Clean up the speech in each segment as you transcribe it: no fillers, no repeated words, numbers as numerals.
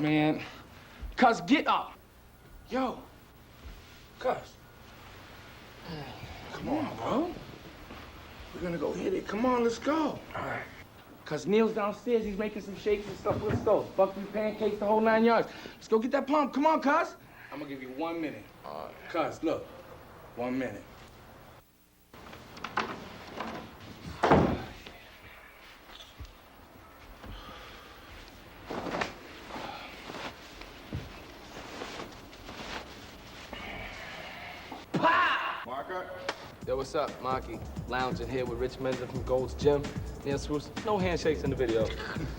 man. Cuz, get up. Yo. Cuz. Come on, bro. We're gonna go hit it. Come on, let's go. All right. Cuz Neal's downstairs. He's making some shakes and stuff. Let's go. Buckwheat pancakes, the whole 9 yards. Let's go get that pump. Come on, cuz. I'm gonna give you 1 minute. All right. Cuz, look. 1 minute. Yo, what's up, Marky? Lounging here with Rich Minzer from Gold's Gym. Neal Spruce, no handshakes in the video.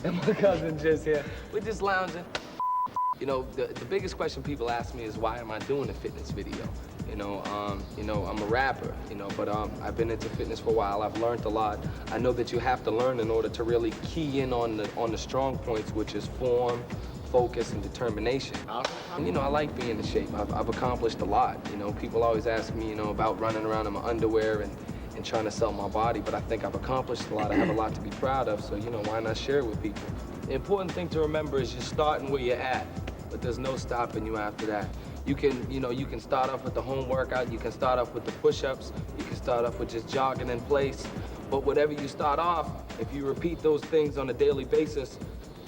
And my cousin just here. We're just lounging. You know, the biggest question people ask me is why am I doing a fitness video? You know, I'm a rapper, but I've been into fitness for a while. I've learned a lot. I know that you have to learn in order to really key in on the strong points, which is form, focus, and determination. And, I like being in shape. I've accomplished a lot. People always ask me, about running around in my underwear and trying to sell my body, but I think I've accomplished a lot. I have a lot to be proud of, so, why not share it with people? The important thing to remember is you're starting where you're at, but there's no stopping you after that. You can start off with the home workout, you can start off with the push-ups, you can start off with just jogging in place, but whatever you start off, if you repeat those things on a daily basis,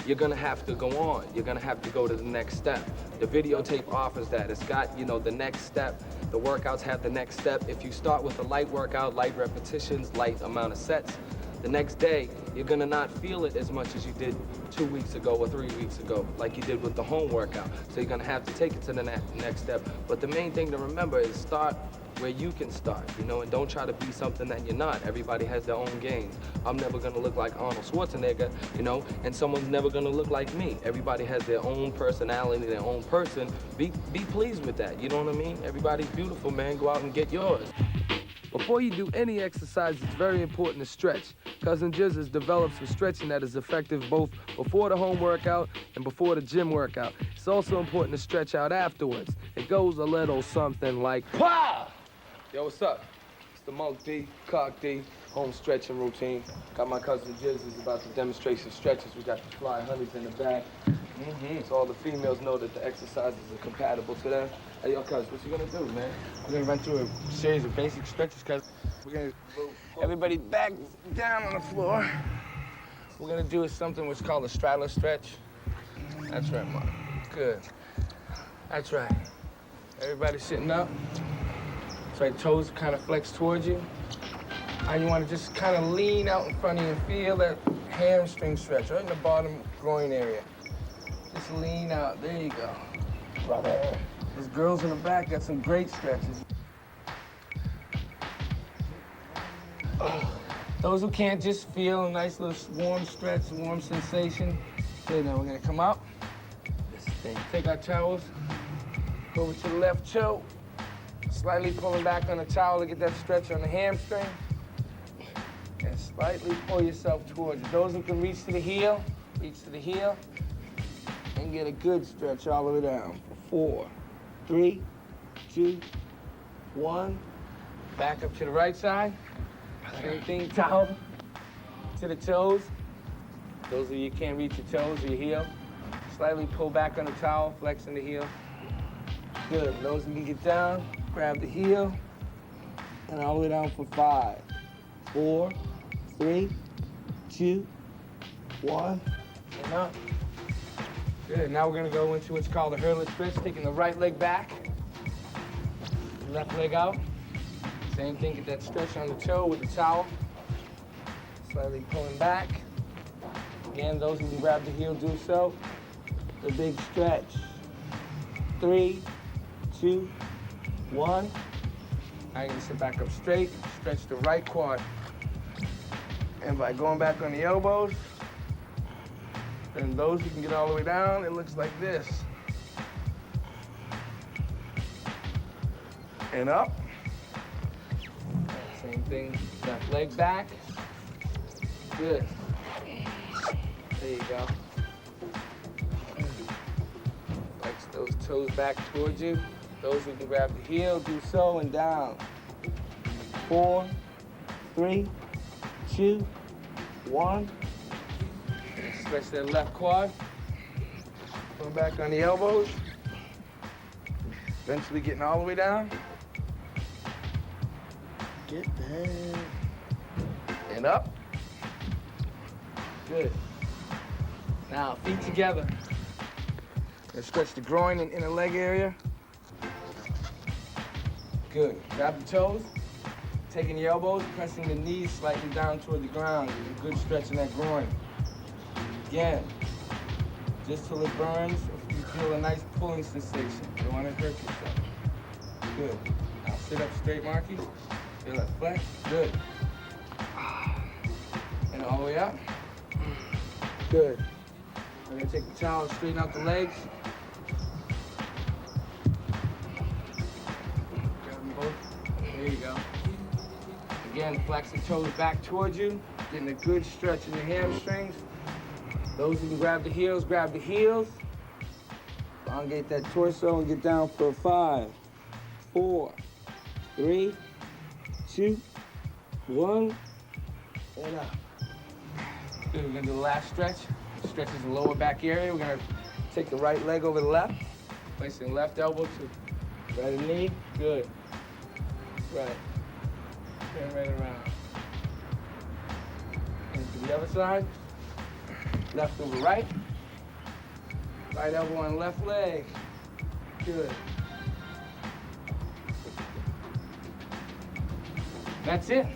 you're gonna have to go on. You're gonna have to go to the next step. The videotape offers that. It's got, the next step. The workouts have the next step. If you start with a light workout, light repetitions, light amount of sets, the next day, you're gonna not feel it as much as you did 2 weeks ago or 3 weeks ago, like you did with the home workout. So you're gonna have to take it to the next step. But the main thing to remember is start where you can start, and don't try to be something that you're not. Everybody has their own games. I'm never gonna look like Arnold Schwarzenegger, and someone's never gonna look like me. Everybody has their own personality, their own person. Be pleased with that, you know what I mean? Everybody's beautiful, man. Go out and get yours. Before you do any exercise, it's very important to stretch. Cousin Jiz has developed some stretching that is effective both before the home workout and before the gym workout. It's also important to stretch out afterwards. It goes a little something like, PAH! Yo, what's up? It's the Monk D, Cock D, home stretching routine. Got my cousin Jiz who's about to demonstrate some stretches. We got the fly honeys in the back. So all the females know that the exercises are compatible to them. Hey, yo, cuz, what you gonna do, man? We're gonna run through a series of basic stretches, cuz. We're gonna everybody back down on the floor. We're gonna do something what's called a straddler stretch. That's right, Mark. Good. That's right. Everybody sitting up. That's right, toes kind of flex towards you. And you wanna just kind of lean out in front of you and feel that hamstring stretch right in the bottom groin area. Just lean out, there you go. Brother. Those girls in the back got some great stretches. Those who can't just feel a nice little warm stretch, warm sensation. Okay, now we're gonna come up. Take our towels, go over to the left toe, slightly pulling back on the towel to get that stretch on the hamstring. And slightly pull yourself towards it. Those who can reach to the heel, and get a good stretch all the way down. 4, 3, 2, 1. Back up to the right side. Same thing, towel to the toes. Those of you who can't reach your toes or your heel, slightly pull back on the towel, flexing the heel. Good. Those who can get down, grab the heel, and all the way down for 5, 4, 3, 2, 1, and up. Good. Now we're gonna go into what's called a hurler stretch, taking the right leg back, left leg out. Same thing, get that stretch on the toe with the towel. Slightly pulling back. Again, those who can grab the heel, do so. The big stretch. 3, 2, 1. Now you're gonna sit back up straight, stretch the right quad. And by going back on the elbows, then those who can get all the way down, it looks like this. And up. Same thing, left leg back. Good. There you go. Flex those toes back towards you. Those who can grab the heel, do so, and down. 4, 3, 2, 1. Stretch that left quad. Going back on the elbows. Eventually getting all the way down. Get down. And up. Good. Now, feet together. Let's stretch the groin and inner leg area. Good. Grab the toes. Taking the elbows, pressing the knees slightly down toward the ground. Get a good stretch in that groin. Again. Just till it burns, if you feel a nice pulling sensation. You don't want to hurt yourself. Good. Now sit up straight, Marky. Feel that flex. Good. And all the way up. Good. We're gonna take the towel, straighten out the legs. Grab them both. There you go. Again, flex the toes back towards you. Getting a good stretch in the hamstrings. Those who can grab the heels, grab the heels. Elongate that torso and get down for 5, 4, 3, 2, 1, and up. Good, we're gonna do the last stretch. Stretches the lower back area. We're gonna take the right leg over the left, placing left elbow to right knee. Good. Right. Turn right around. And to the other side. Left over right. Right elbow on left leg. Good. That's it.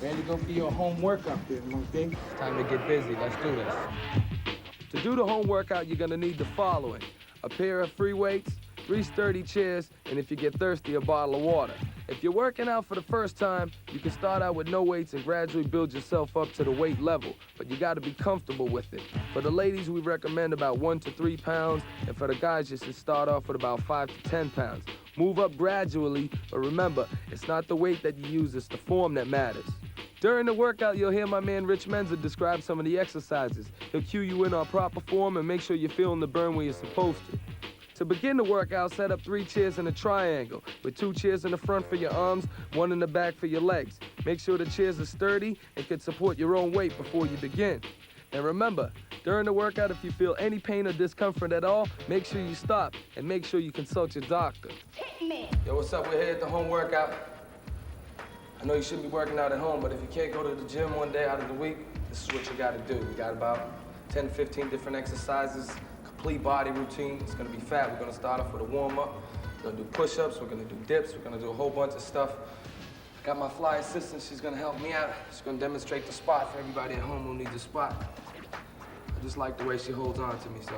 Ready to go for your home workout there, Monkey. It's time to get busy. Let's do this. To do the home workout, you're gonna need the following: a pair of free weights, 3 sturdy chairs, and if you get thirsty, a bottle of water. If you're working out for the first time, you can start out with no weights and gradually build yourself up to the weight level, but you gotta be comfortable with it. For the ladies, we recommend about 1 to 3 pounds, and for the guys, you should start off with about 5 to 10 pounds. Move up gradually, but remember, it's not the weight that you use, it's the form that matters. During the workout, you'll hear my man Rich Minzer describe some of the exercises. He'll cue you in on proper form and make sure you're feeling the burn where you're supposed to. To begin the workout, set up 3 chairs in a triangle, with 2 chairs in the front for your arms, 1 in the back for your legs. Make sure the chairs are sturdy and can support your own weight before you begin. And remember, during the workout, if you feel any pain or discomfort at all, make sure you stop and make sure you consult your doctor. Hit me. Yo, what's up? We're here at the home workout. I know you shouldn't be working out at home, but if you can't go to the gym one day out of the week, this is what you gotta do. We got about 10 to 15 different exercises, complete body routine. It's gonna be fat. We're gonna start off with a warm-up. We're gonna do push-ups, we're gonna do dips, we're gonna do a whole bunch of stuff. I got my fly assistant, she's gonna help me out. She's gonna demonstrate the spot for everybody at home who needs a spot. I just like the way she holds on to me, so.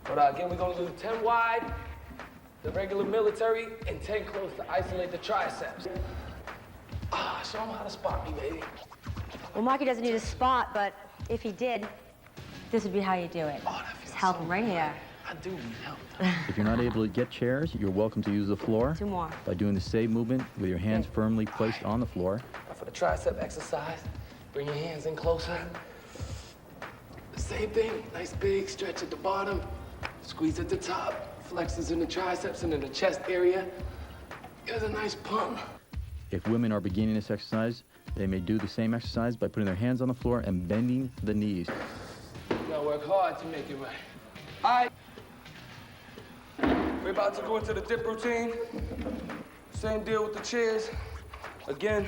But again, we're gonna do 10 wide, the regular military, and 10 close to isolate the triceps. Show him how to spot me, baby. Well, Marky doesn't need a spot, but if he did, this would be how you do it. Oh, that feels Just help him right here. I do need help. If you're not able to get chairs, you're welcome to use the floor 2 more. by doing the save movement with your hands firmly placed on the floor. Now for the tricep exercise, bring your hands in closer. The same thing, nice big stretch at the bottom, squeeze at the top, flexes in the triceps and in the chest area. Give us a nice pump. If women are beginning this exercise, they may do the same exercise by putting their hands on the floor and bending the knees. You gotta work hard to make it right. All right. We're about to go into the dip routine. Same deal with the chairs. Again,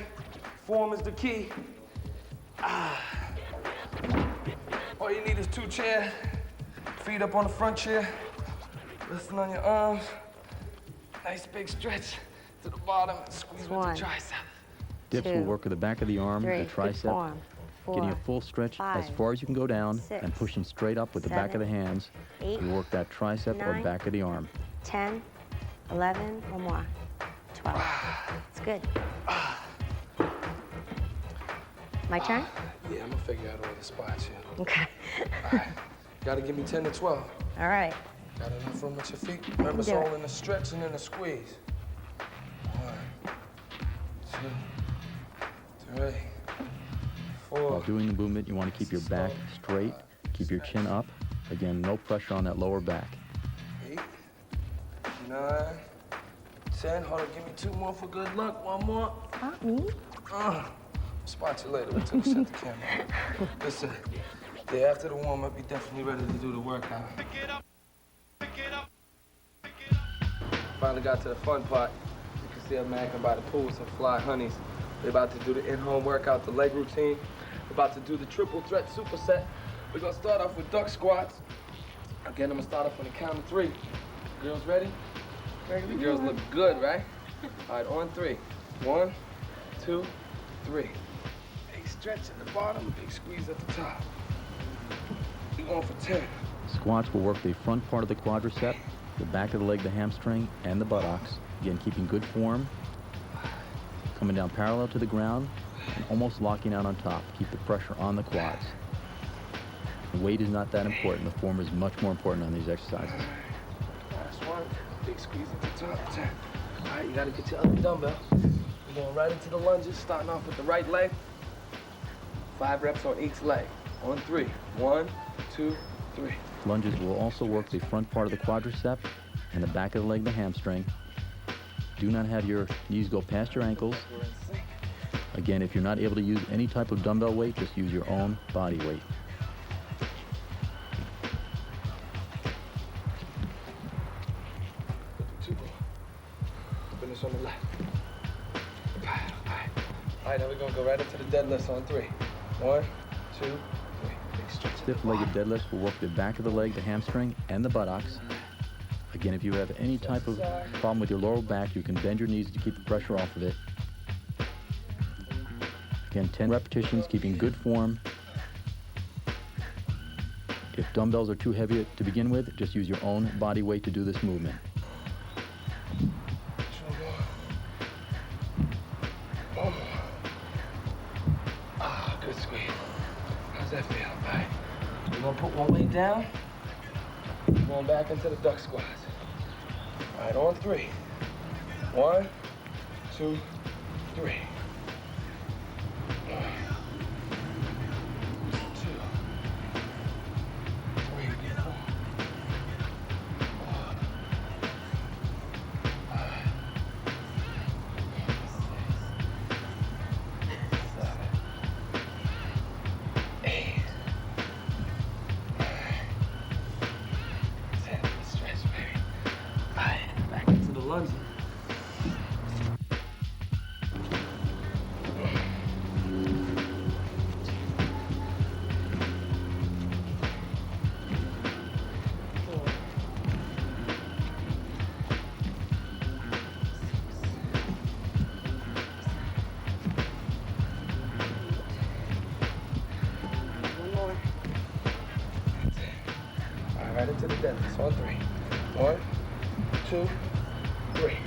form is the key. All you need is 2 chairs. Feet up on the front chair. Resting on your arms. Nice big stretch to the bottom. Squeeze with 1, the tricep. Dips will 2, work with the back of the arm, 3, the good tricep, form. 4, getting a full stretch as 5, far as you can go down 6, and pushing straight up with the back of the 7, hands. 8, You work that tricep or 9, back of the arm. 10, 11, 1 more, 12. It's good. My turn? Yeah, I'm gonna figure out all the spots here. Okay. All right. Gotta give me 10 to 12. All right. Got enough room with your feet? Remember, it's do all it. in the stretch and in the squeeze. 1, 2, 3, 4. While doing the movement, you want to keep your back straight, keep your chin up. Again, no pressure on that lower back. 8, 9, 10. Hold on, give me 2 more for good luck. 1 more. Spot me? Spot you later. We'll take a shot the camera. Listen, Yeah, after the warm-up, you're definitely ready to do the workout. Finally got to the fun part. You can see I'm macking by the pool, some fly honeys. We're about to do the in-home workout, the leg routine. We're about to do the triple threat superset. We're gonna start off with duck squats. Again, I'm gonna start off on the count of 3. Girls ready? You girls look good, right? All right, on 3. 1, 2, 3. Big stretch at the bottom, big squeeze at the top. We're going for 10. Squats will work the front part of the quadricep, the back of the leg, the hamstring, and the buttocks. Again, keeping good form. Coming down parallel to the ground and almost locking out on top. Keep the pressure on the quads. The weight is not that important. The form is much more important on these exercises. Last one. Big squeeze at the top. 10. All right, you gotta get your other dumbbell. We're going right into the lunges, starting off with the right leg. 5 reps on each leg. On 3. 1, 2, 3. Lunges will also work the front part of the quadricep and the back of the leg, the hamstring. Do not have your knees go past your ankles. Again, if you're not able to use any type of dumbbell weight, just use your own body weight. Finish on the left. All right, now we're gonna go right into the deadlifts on 3. 1, 2, 3. Big stretch. Stiff-legged deadlifts will work the back of the leg, the hamstring, and the buttocks. Again, if you have any type of problem with your lower back, you can bend your knees to keep the pressure off of it. Again, 10 repetitions, keeping good form. If dumbbells are too heavy to begin with, just use your own body weight to do this movement. One more. Ah, good squeeze. How's that feel? All right. We're gonna put one leg down. Going back into the duck squats. All right, on 3. 1, 2, 3. 1, 2, 3. Get 4. 5, 6, 7, 8. 10. Stretch, baby. All right, back into the lunges. Right into the deadlifts on 3. 1, 2, 3.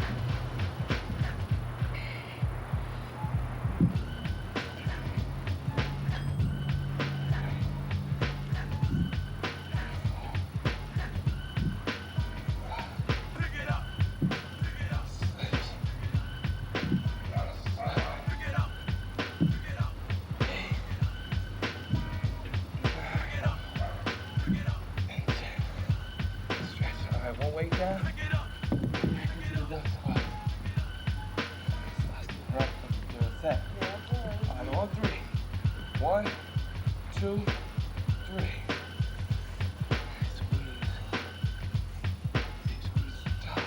One weight down. Back into the duck squat. That's the right for the set. All right, on 3. 1, 2, 3. Squeeze. Big squeeze at the top.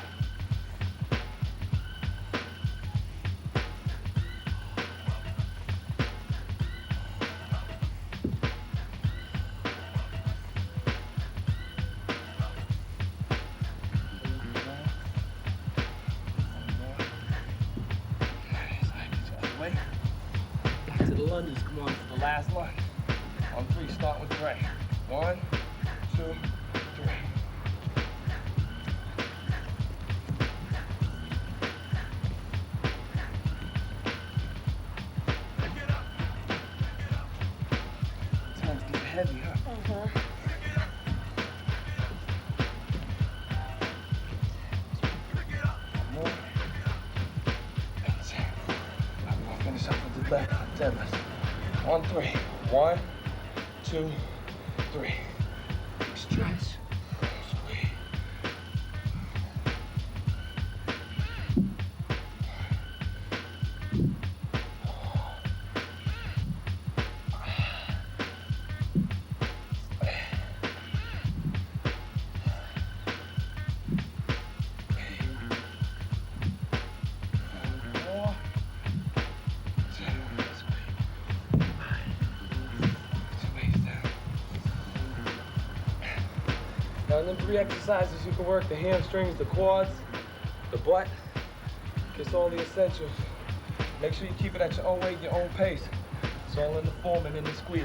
Back to the lunges. Come on, for the last lunge. On 3, start with the right. 1, 2, 3. Time's getting heavy, huh? More. That's it. I'm gonna finish up with the back deadlift. On 3. 1, 2, 3. Stretch. Squeeze. in them 3 exercises, you can work the hamstrings, the quads, the butt. Gets all the essentials. Make sure you keep it at your own weight, your own pace. It's all in the form and in the squeeze.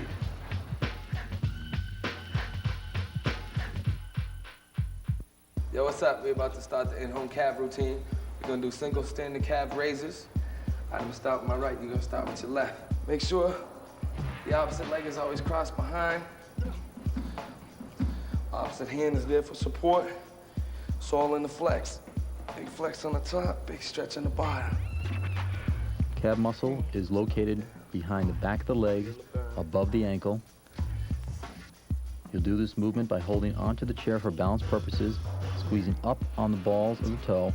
Yo, what's up? We're about to start the in-home calf routine. We're gonna do single standing calf raises. I'm gonna start with my right, you're gonna start with your left. Make sure the opposite leg is always crossed behind. Opposite hand is there for support. It's all in the flex. Big flex on the top, big stretch on the bottom. Calf muscle is located behind the back of the leg, above the ankle. You'll do this movement by holding onto the chair for balance purposes, squeezing up on the balls of the toe,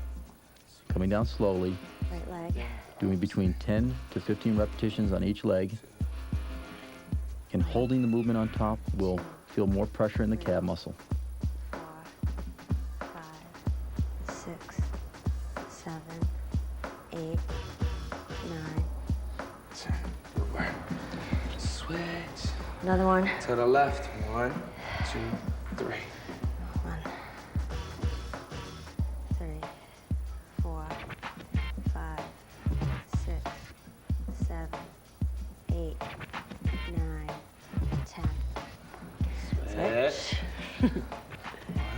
coming down slowly, Right leg. doing between 10 to 15 repetitions on each leg. And holding the movement on top will feel more pressure in the calf muscle. 4, 5, 6, 7, 8, 9. 10. Good work. Switch. Another one. To the left. 1, 2, 3. 1, 3, 4, 5, 6, 7, 8, 9, 10. Switch.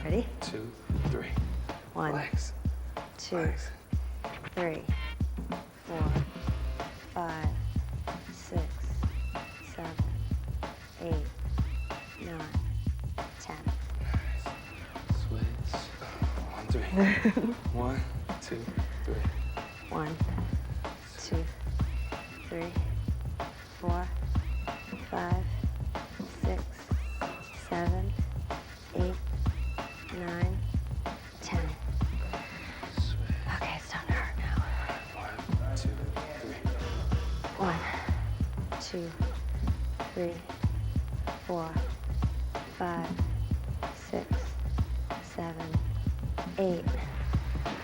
Ready? 2, 3. 1, Flex. 2, Flex. 3, 4, 5, 6, 7, 8, 9, 10. Switch. 1, 3. 1, 2, 3. 1, 2, 3, 4, 5, 6, 7, 8, 9, 10. Okay, it's time to hurt now. 1, 2, 3. 1, 2, 3, 4, 5, 6, 7, 8,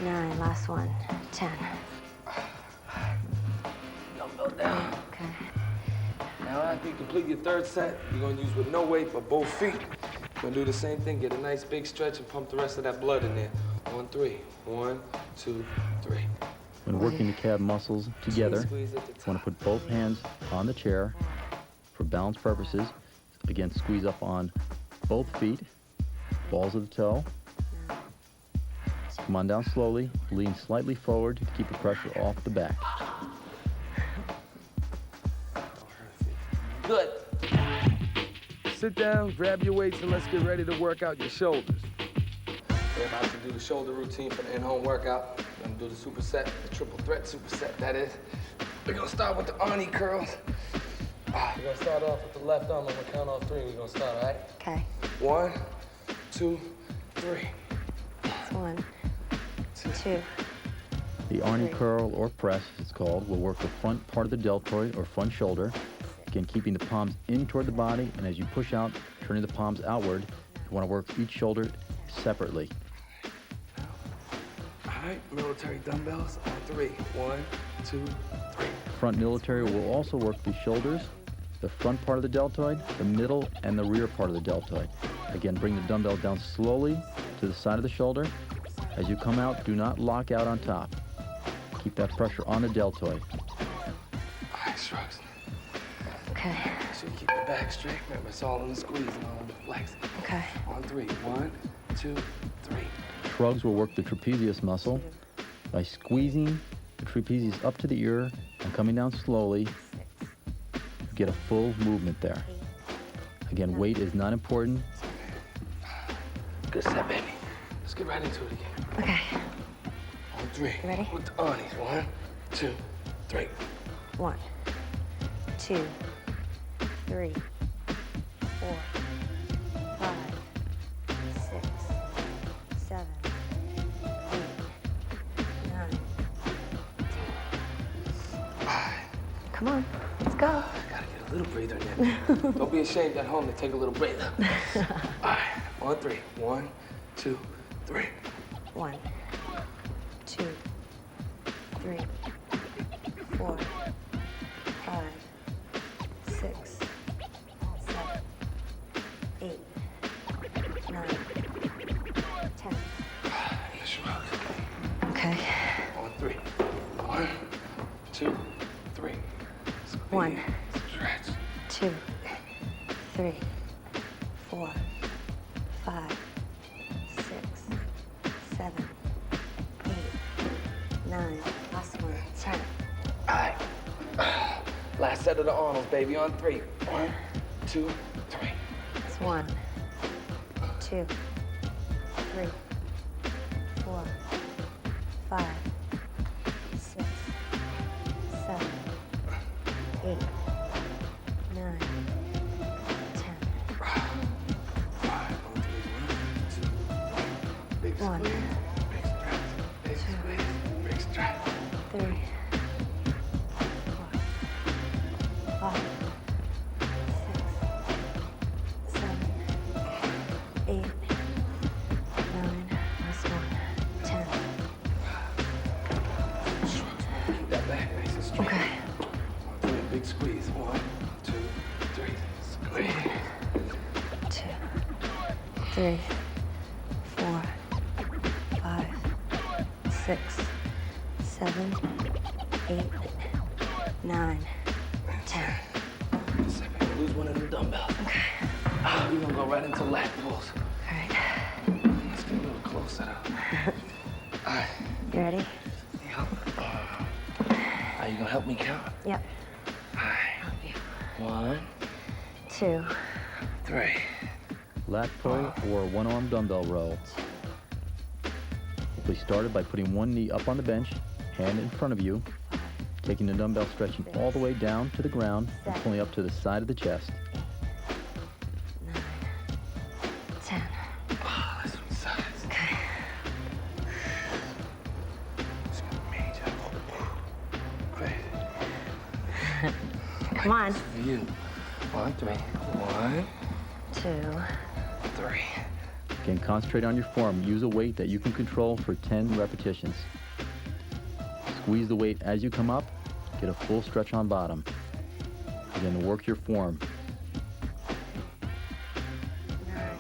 9. Last one. 10. Dumbbell down. Okay. Now after you complete your 3rd set, you're gonna use with no weight but both feet. You're gonna do the same thing, get a nice big stretch and pump the rest of that blood in there. 1, 3. 1, 2, 3. When working the calf muscles together, Squeeze at the you want to put both hands on the chair for balance purposes. Again, squeeze up on both feet, balls of the toe. Come on down slowly, lean slightly forward to keep the pressure off the back. Good. Sit down, grab your weights, and let's get ready to work out your shoulders. We're about to do the shoulder routine for the in-home workout. We're gonna do the superset, the triple threat superset, that is. We're gonna start with the Arnie curls. We're gonna start off with the left arm. I'm gonna count off 3. We're gonna start, all right? Okay. 1, 2, 3. That's 1, 2. The Arnie curl or press, it's called, will work the front part of the deltoid or front shoulder. Again, keeping the palms in toward the body, and as you push out, turning the palms outward. You want to work each shoulder separately. All right, military dumbbells on 3. 1, 2, 3. Front military will also work the shoulders, the front part of the deltoid, the middle, and the rear part of the deltoid. Again, bring the dumbbell down slowly to the side of the shoulder. As you come out, do not lock out on top. Keep that pressure on the deltoid. All right, shrugs. Okay. Make sure you keep your back straight. Remember, it's all in the squeeze and all in the flex. Okay. On 3. 1, 2, 3. Shrugs will work the trapezius muscle by squeezing the trapezius up to the ear and coming down slowly. You get a full movement there. Again, weight is not important. Good set, baby. Let's get right into it again. Okay. On 3. You ready? With the Arnies. 1, 2, 3. 1, 2, 3, 4, 5, 6, 7, 8, 9. Come on, let's go. Gotta get a little breather in there. Don't be ashamed at home to take a little breather. All right, on 3. 1, 2, 3. 1, 2, 3, 4, 5, 6, 7, 8, 9, 10. 1, 2, 3, 4, 5, 6, 7, 8, 9. Last one. 10. All right. Last set of the Arnolds, baby, on 3. 1, 2, 3. It's 1, 2, 3, 4, 5, 6, 7, 8, 9, 10. 1, Big squeeze, big stretch. 3, 4, 5, 6, 7, 8, 9. Last one. 10. Keep that back nice and straight. Okay. Do a big squeeze. 1, 2, 3. Squeeze. 2, 3, 4, 5, 6, 7, 8, 9, 10. Lose one of them dumbbells. Okay. We're gonna go right into lat pulls. All right. Let's get a little closer though. All right. You ready? Yep. Are you gonna help me count? Yep. All right. 1, 2, 3. Lat pull or one-arm dumbbell row. We started by putting one knee up on the bench, hand in front of you, taking the dumbbell stretching all the way down to the ground and pulling up to the side of the chest. 9, 10. Oh, that's some size. Okay. It's gonna be major. Great. Come on. For you. 1, 3. 1, 2, 3. Again, concentrate on your form. Use a weight that you can control for 10 repetitions. Squeeze the weight as you come up. Get a full stretch on bottom. Again, work your form. 9,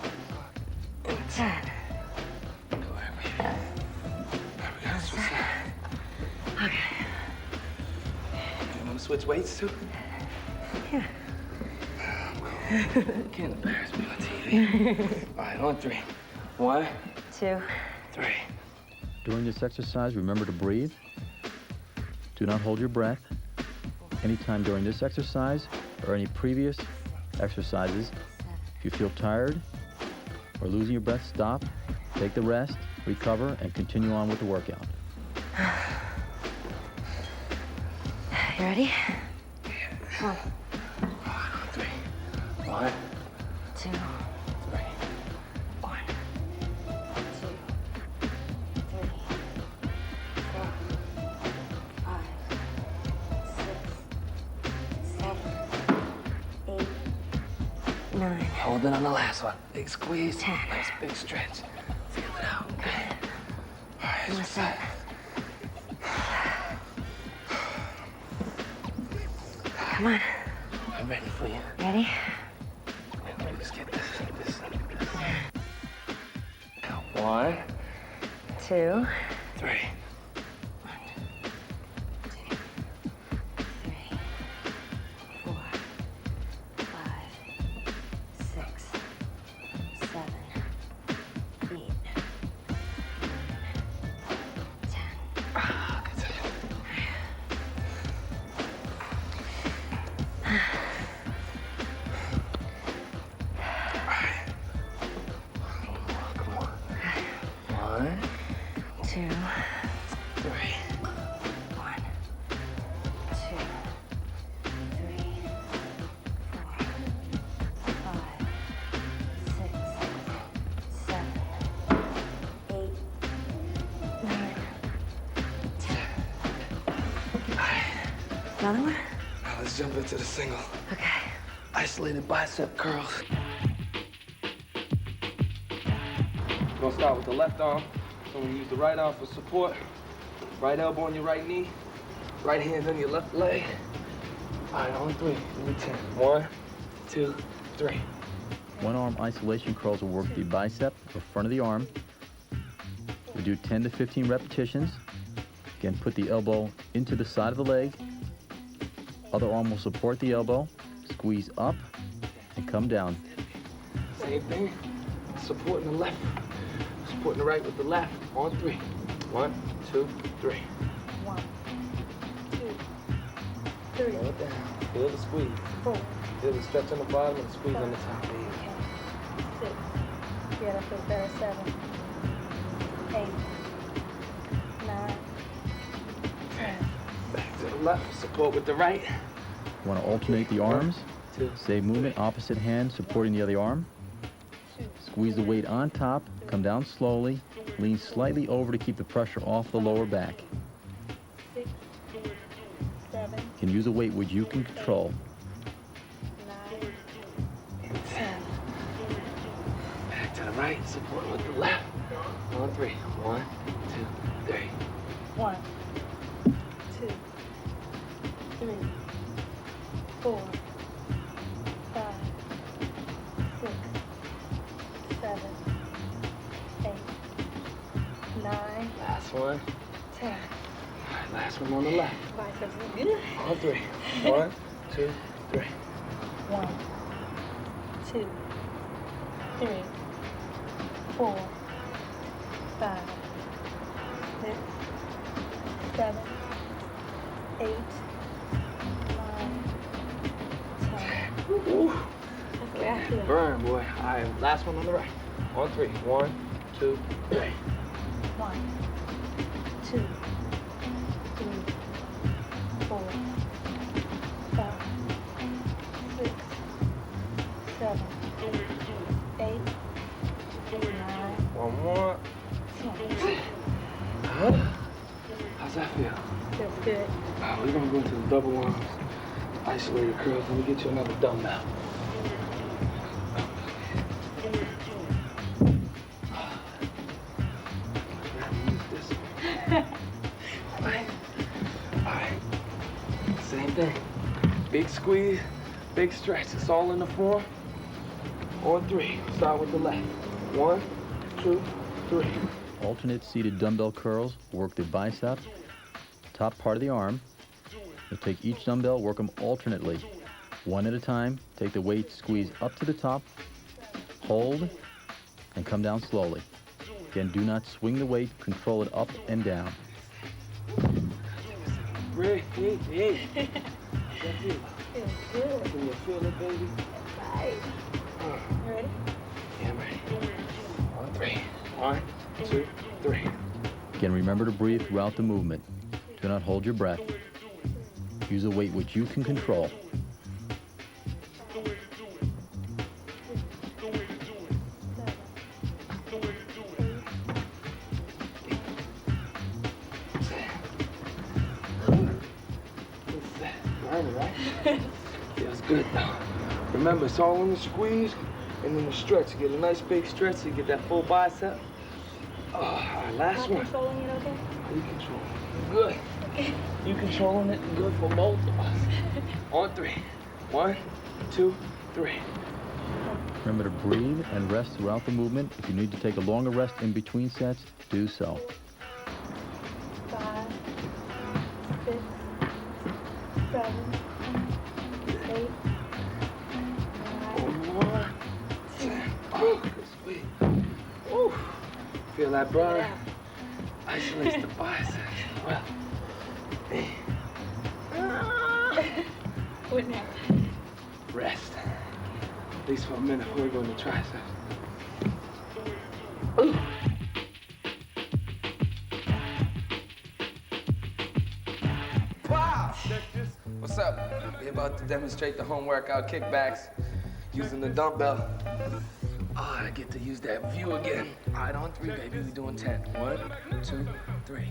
10. Go ahead. We gotta switch sides. Okay. You wanna switch weights too? Yeah. Can't embarrass me on TV. All right, on 3. 1, 2, 3. During this exercise, remember to breathe. Do not hold your breath. Anytime during this exercise or any previous exercises, if you feel tired or losing your breath, stop, take the rest, recover, and continue on with the workout. You ready? On 3. 1, 2, 3. 1, 2, 3, 4, 5, 6, 7, 8, 9. Hold it on the last one. Big squeeze. 10. Nice big stretch. Feel it out. Okay. All right. What's that? Come on. I'm ready for you. Ready? Let's get this. 1, 2, 3. 1, 2, 3, 4, 5, 6, 7, 8, 9, 10. Come on. 1, 2, 3. 1, 2, 3, 4, 5, 6, 7, 8, 9, 10. Another one? Now let's jump into the single. Okay. Isolated bicep curls. We're gonna start with the left arm. So we use the right arm for support. Right elbow on your right knee. Right hand on your left leg. All right, on 3. Give me 10. 1, 2, 3. One-arm isolation curls will work the bicep or front of the arm. We do 10 to 15 repetitions. Again, put the elbow into the side of the leg. Other arm will support the elbow. Squeeze up and come down. Same thing. Supporting the left. Supporting the right with the left. On 3. 1, 2, 3. 1, 2, 3. Slow it down. Feel the squeeze. 4. Feel the stretch on the bottom and the squeeze on the top. Okay. 6. Yeah, that feels better. 7. 8. 9. 10. Back to the left. Support with the right. Want to alternate the arms? 2. Same movement, opposite hand supporting the other arm. Squeeze the weight on top, come down slowly, lean slightly over to keep the pressure off the lower back. 6. 7. You can use a weight which you can control. 9. 10. Back to the right. Support with the left. On 3. 1, 2, 3. 1, 2, 3, 4, 5, 6, 7, 8, 9, Last one. 10. All right, last one on the left. Biceps look good. On 3. 1, 2, 3. 1, 2, 3, 4, 5, 6, 7, 8, 9, 10. Ooh. That's the way I feel. Burn, boy. All right, last one on the right. On 3. 1, 2, 3. 1, 2, 3, 4, 5, 6, 7, 8, 9, One more. 10. How's that feel? Feels good. We're gonna go into the double arms. Isolated curls. Let me get you another dumbbell. Alright. Same thing. Big squeeze, big stretch. It's all in the form. On 3. Start with the left. 1, 2, 3. Alternate seated dumbbell curls, work the bicep, top part of the arm. You'll take each dumbbell, work them alternately. One at a time, take the weight, squeeze up to the top, hold, and come down slowly. Again, do not swing the weight, control it up and down. Breathe. How's that feel? Feels good. Can you feel it, baby? Right. You ready? Yeah, I'm ready. On 3. 1, 2, 3. Again, remember to breathe throughout the movement. Do not hold your breath. Use a weight which you can control. Burning, right? Feels good though. Remember, it's all in the squeeze and in the stretch. You get a nice big stretch, so you get that full bicep. All right, last Am I one. controlling it okay? You control it. Good. You controlling it. Good for both of us. On 3. 1, 2, 3. Remember to breathe and rest throughout the movement. If you need to take a longer rest in between sets, do so. 5, 6, 7, 8, 9, One more. 10. Oh, good squeeze. Ooh. Feel that burn? Yeah. Isolates the biceps. Well, Wouldn't have. rest. At least for a minute before we go into triceps. Wow! What's up? We're about to demonstrate the home workout kickbacks using the dumbbell. Ah, I get to use that view again. All right, on 3, baby. We're doing 10. 1, 2, 3.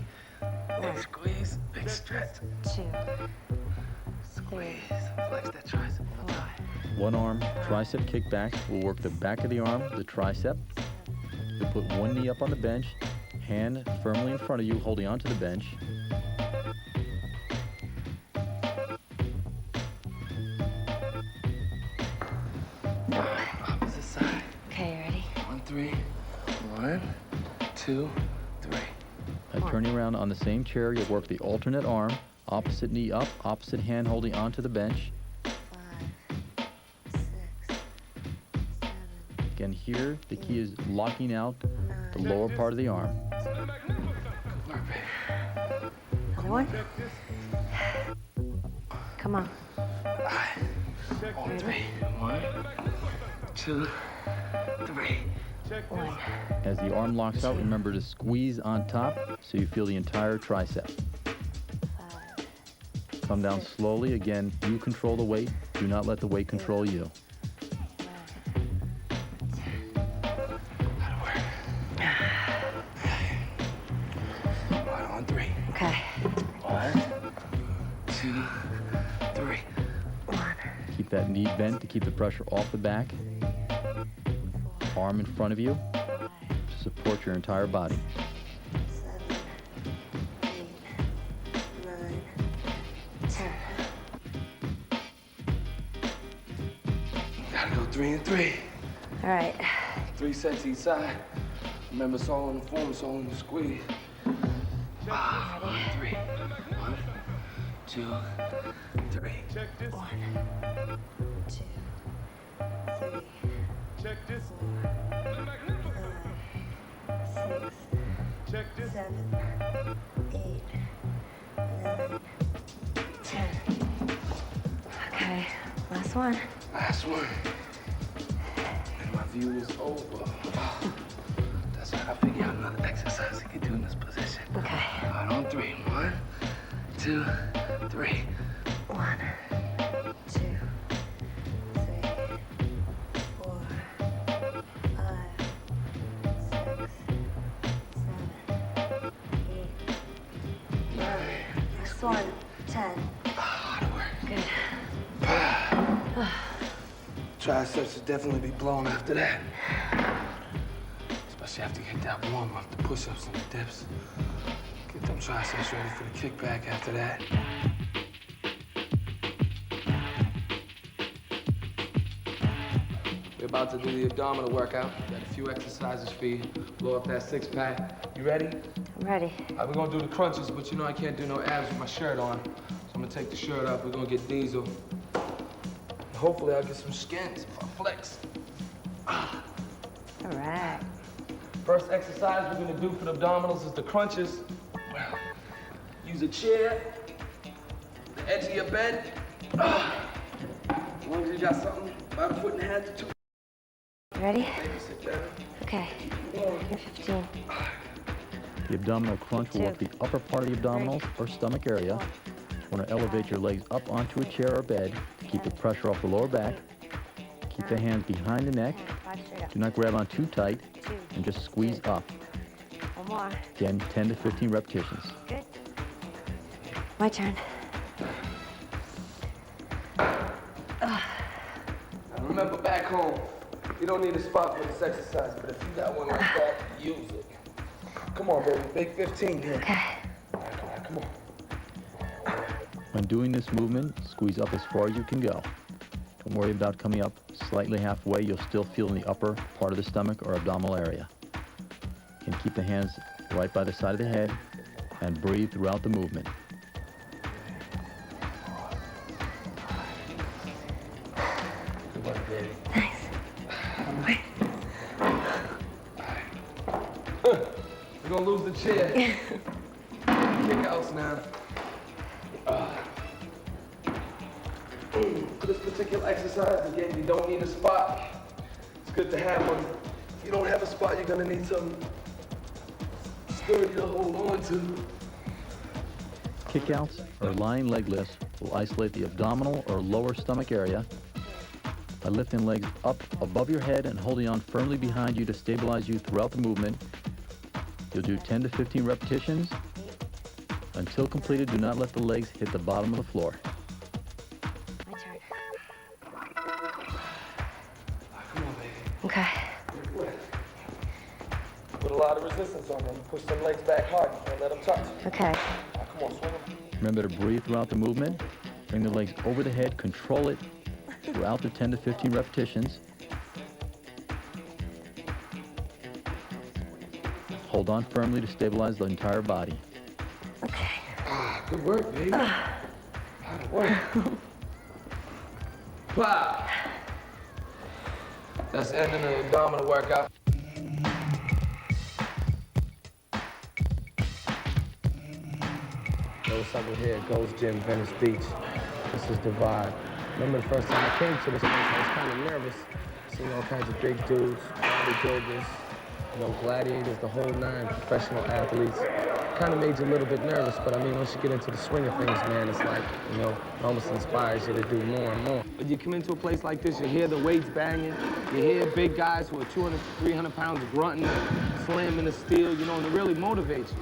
Big squeeze, big stretch. 2, Squeeze. Flex that tricep on the thigh. One arm tricep kickbacks will work the back of the arm, the tricep. You'll put one knee up on the bench, hand firmly in front of you, holding onto the bench. Opposite side. Okay, you ready? On 3. 1, 2, 3. Turning around on the same chair, you'll work the alternate arm, Opposite knee up, opposite hand holding onto the bench. 5, 6, 7, Again, here, the key is locking out the lower part of the arm. Another one. Come on. On 3. 1, 2, 3. 1. As the arm locks out, remember to squeeze on top so you feel the entire tricep. 5. Come down slowly. Again, you control the weight. Do not let the weight control you. On 3. Okay. 1, 2, 3. 1. Keep that knee bent to keep the pressure off the back. Arm in front of you to support your entire body. 7, 8, 9, 10. Gotta go 3 and 3. All right. 3 sets each side. Remember, it's all in the form, it's all in the squeeze. 3. 1, 2, 3. 1, 2, 3. Check this. 5, 6, 7, 8, 9, 10. Okay, last one. Last one. And my view is over. That's how I figure out another exercise I can do in this position. Okay. All right, on 3. 1, 2, 3. 1, 2, 3, 4, 5, 6, 7, 8, 9. Next one. 10. Good. Triceps should definitely be blown after that. Especially after you get that warm up, the push-ups and the dips. Get them triceps ready for the kickback after that. We're about to do the abdominal workout. Got a few exercises for you. Blow up that six-pack. You ready? I'm ready. All right, we're gonna do the crunches, but you know I can't do no abs with my shirt on. So I'm gonna take the shirt off. We're gonna get diesel. And hopefully I'll get some skins if I flex. All right. First exercise we're gonna do for the abdominals is the crunches. Use a chair, the edge of your bed. As long as you got something about a foot and a half to 2. Ready? Maybe sit down. Okay. You're 15. The abdominal crunch will work the upper part of the abdominals or stomach area. You want to elevate your legs up onto a chair or bed to keep the pressure off the lower back. Keep the hands behind the neck. 5 straight up. Do not grab on too tight 2. and just squeeze up. One more. Again, 10 to 15 repetitions. Good. My turn. Remember, back home, you don't need a spot for this exercise, but if you got one like that, use it. Come on, baby, big 15 here. Okay. All right, come on. When doing this movement, squeeze up as far as you can go. Don't worry about coming up slightly halfway. You'll still feel in the upper part of the stomach or abdominal area. You can keep the hands right by the side of the head and breathe throughout the movement. Good work, baby. Nice. We're gonna lose the chair. Kickouts now. For this particular exercise, again, you don't need a spot. It's good to have one. If you don't have a spot, you're gonna need something sturdy to hold on to. Kickouts or lying leg lifts will isolate the abdominal or lower stomach area by lifting legs up above your head and holding on firmly behind you to stabilize you throughout the movement. You'll do 10 to 15 repetitions. Until completed, do not let the legs hit the bottom of the floor. My turn. Come on, baby. Okay. Put a lot of resistance on them. Push them legs back hard. You can't let them touch. Okay. Come on, swing them. Remember to breathe throughout the movement. Bring the legs over the head. Control it throughout the 10 to 15 repetitions. Hold on firmly to stabilize the entire body. Okay. Good work, baby. Good work. Wow. That's ending the abdominal workout. Yo, what's up with here? Gold's Gym, Venice Beach. This is the vibe. Remember the first time I came to this place, I was kind of nervous. Seeing all kinds of big dudes, bodybuilders, you know, gladiators, the whole nine, professional athletes. Kind of made you a little bit nervous, but I mean, once you get into the swing of things, man, it's like, you know, it almost inspires you to do more and more. But you come into a place like this, you hear the weights banging, you hear big guys who are 200, 300 pounds grunting, slamming the steel, you know, and it really motivates you.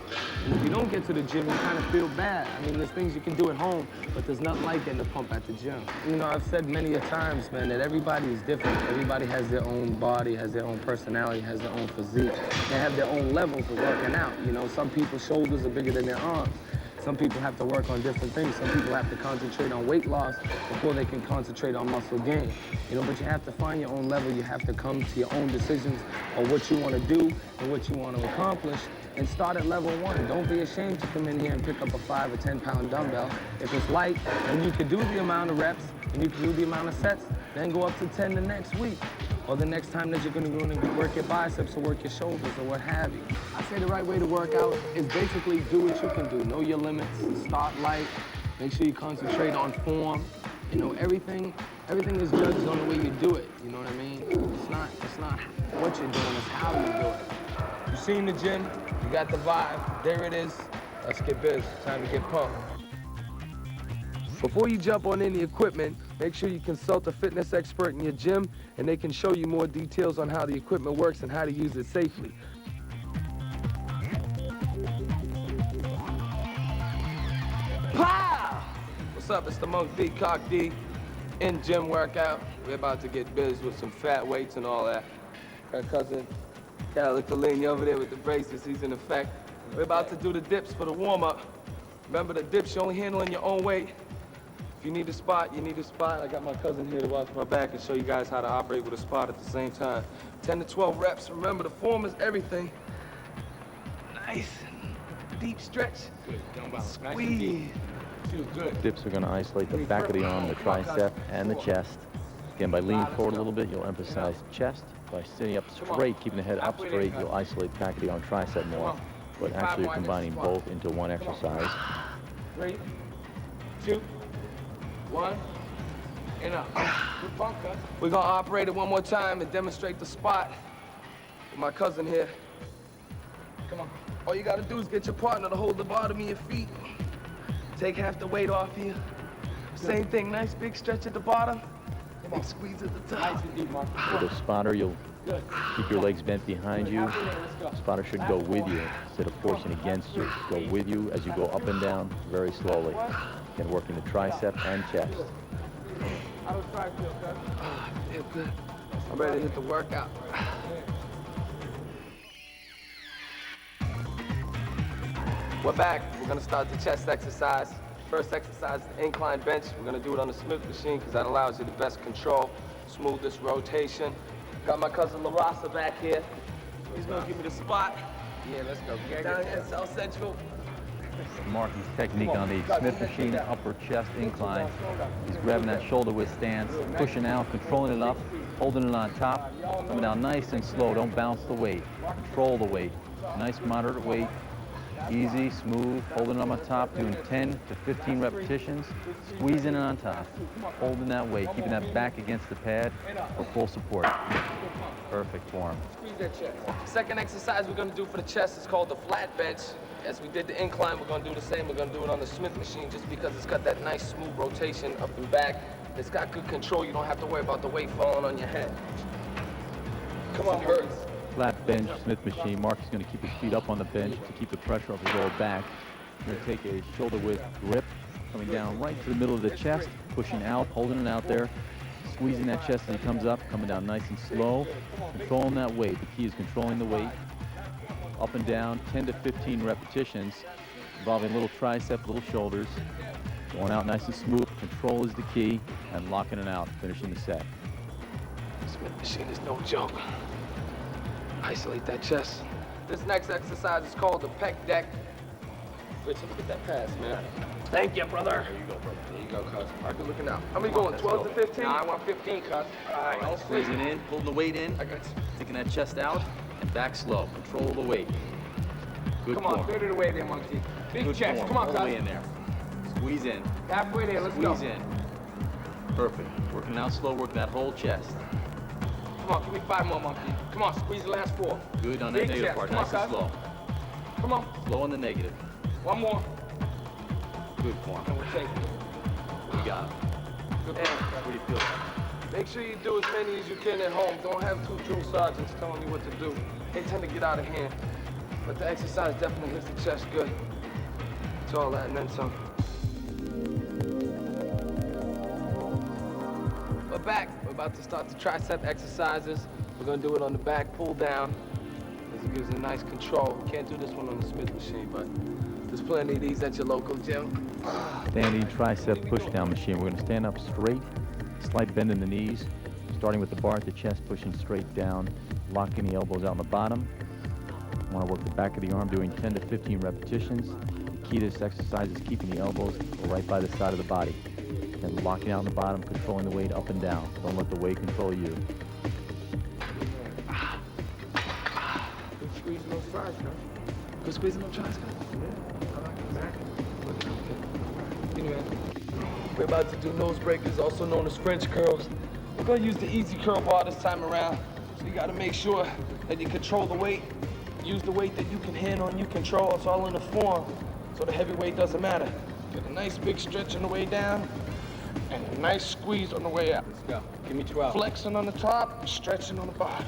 And if you don't get to the gym, you kind of feel bad. I mean, there's things you can do at home, but there's nothing like getting the pump at the gym. You know, I've said many a times, man, that everybody is different. Everybody has their own body, has their own personality, has their own physique. They have their own levels of working out. You know, some people's shoulders are bigger than their arms. Some people have to work on different things. Some people have to concentrate on weight loss before they can concentrate on muscle gain. You know, but you have to find your own level. You have to come to your own decisions of what you want to do and what you want to accomplish, and start at level 1. Don't be ashamed to come in here and pick up a 5 or 10 pound dumbbell. If it's light and you can do the amount of reps and you can do the amount of sets, then go up to 10 the next week. Or the next time that you're gonna go and work your biceps or work your shoulders or what have you. I say the right way to work out is basically do what you can do. Know your limits, start light, make sure you concentrate on form. You know, everything is judged on the way you do it, you know what I mean? It's not what you're doing, it's how you do it. You seen the gym, you got the vibe, there it is. Let's get biz, time to get pumped. Before you jump on any equipment, make sure you consult a fitness expert in your gym, and they can show you more details on how the equipment works and how to use it safely. Pow! What's up? It's the Monk D, Cock D, in gym workout. We're about to get biz with some fat weights and all that. Our cousin Calicalini over there with the braces, he's in effect. We're about to do the dips for the warm-up. Remember, the dips, you're only handling your own weight. If you need a spot, you need a spot. I got my cousin here to watch my back and show you guys how to operate with a spot at the same time. 10 to 12 reps. Remember, the form is everything. Nice. Deep stretch. Good. Down bounce. Squeeze. Feels good. Dips are going to isolate the back of the arm, the tricep, and the chest. Again, by leaning forward a little bit, you'll emphasize chest. By sitting up straight, keeping the head up straight, you'll isolate the back of the arm, tricep more. But actually, you're combining both into one exercise. 3, 2, 1, and up. Good bump, cuz. We're gonna operate it one more time and demonstrate the spot with my cousin here. Come on. All you gotta do is get your partner to hold the bottom of your feet. Take half the weight off you. Same thing, nice big stretch at the bottom. Big squeeze at the top. Nice and deep, Mark. With a spotter, you'll keep your legs bent behind you. Spotter should go with you instead of forcing against you. Go with you as you go up and down very slowly. Again, working the tricep and chest. How does try feel, cuz? Feel good. I'm ready to hit the workout. We're back. We're gonna start the chest exercise. First exercise is the incline bench. We're gonna do it on the Smith machine because that allows you the best control, smoothest rotation. Got my cousin LaRasa back here. He's gonna give me the spot. Yeah, let's go. Down here in South Central. Marky's technique on the Smith machine, upper chest incline. He's grabbing that shoulder width stance, pushing out, controlling it up, holding it on top, coming down nice and slow. Don't bounce the weight. Control the weight. Nice moderate weight. Easy, smooth, holding it on top, doing 10 to 15 repetitions, squeezing it on top, holding that weight, keeping that back against the pad for full support. Perfect form. Squeeze that chest. Second exercise we're gonna do for the chest is called the flat bench. As we did the incline, we're gonna do the same. We're gonna do it on the Smith machine just because it's got that nice smooth rotation up and back. It's got good control. You don't have to worry about the weight falling on your head. Come on, Hurts. Flat bench, Smith machine. Mark is going to keep his feet up on the bench to keep the pressure off his lower back. He's going to take a shoulder width grip, coming down right to the middle of the chest, pushing out, holding it out there, squeezing that chest as he comes up, coming down nice and slow, controlling that weight. The key is controlling the weight. Up and down, 10 to 15 repetitions, involving little tricep, little shoulders. Going out nice and smooth. Control is the key, and locking it out, finishing the set. Smith machine is no joke. Isolate that chest. This next exercise is called the pec deck. Rich, let me get that pass, man. Thank you, brother. There you go, brother. There you go, cuz. Parker looking out. How many going, 12 to 15? Nah, I want 15, cuz. All right, don't sleep. Squeezing in, pulling the weight in, I got you. taking that chest out, and back slow. Control the weight. Good Come on, form. third of the way there, monkey. Big Good chest. form. Come on, All the way cuz. in there. Squeeze in. Halfway there, let's go. Squeeze in. Perfect. Working out slow, working that whole chest. Come on, give me 5 more, monkey. Come on, squeeze the last 4. Good on that Big negative chest. part. Come on, Nice and cuz. slow. Come on, Slow on the negative. 1 more. Good form. And we'll take it. You got it. Good And form. What do you feel? make sure you do as many as you can at home. Don't have 2 drill sergeants telling you what to do. They tend to get out of hand. But the exercise definitely hits the chest good. It's all that and then some. We're back. We're about to start the tricep exercises. We're gonna do it on the back, pull down, because it gives you nice control. Can't do this one on the Smith machine, but there's plenty of these at your local gym. Standing tricep push-down machine. We're going to stand up straight, slight bend in the knees, starting with the bar at the chest, pushing straight down, locking the elbows out on the bottom. Want to work the back of the arm, doing 10 to 15 repetitions. The key to this exercise is keeping the elbows right by the side of the body. And locking out on the bottom, controlling the weight up and down. Don't let the weight control you. Good squeezing those tries, guys. Good squeezing those tries, guys. Yeah, I like that. Anyway, we're about to do nose breakers, also known as French curls. We're gonna use the easy curl bar this time around. So you gotta make sure that you control the weight. Use the weight that you can handle and you control. It's all in the form, so the heavy weight doesn't matter. Get a nice big stretch on the way down and a nice squeeze on the way out. Let's go. Give me 12. Flexing on the top, stretching on the bottom.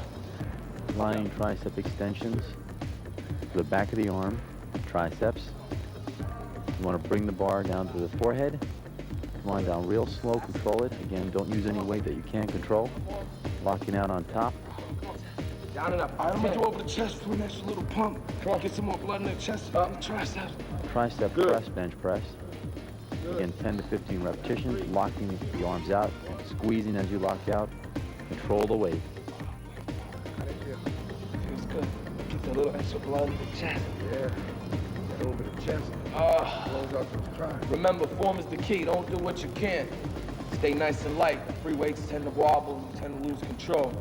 Flying tricep extensions to the back of the arm, triceps. You want to bring the bar down to the forehead. Come on down real slow, control it. Again, don't use any weight that you can't control. Locking out on top. Down and up. All right, I'm gonna do over the chest for an extra little pump. Come on, get some more blood in the chest, up the triceps. Tricep Good. press, bench press. Again, 10 to 15 repetitions, locking the arms out, and squeezing as you lock out. Control the weight. Feels good. Get that little extra blood in the chest. Yeah. Get over the chest. Blows out those tries. Remember, form is the key. Don't do what you can. Stay nice and light. Free weights tend to wobble, you tend to lose control.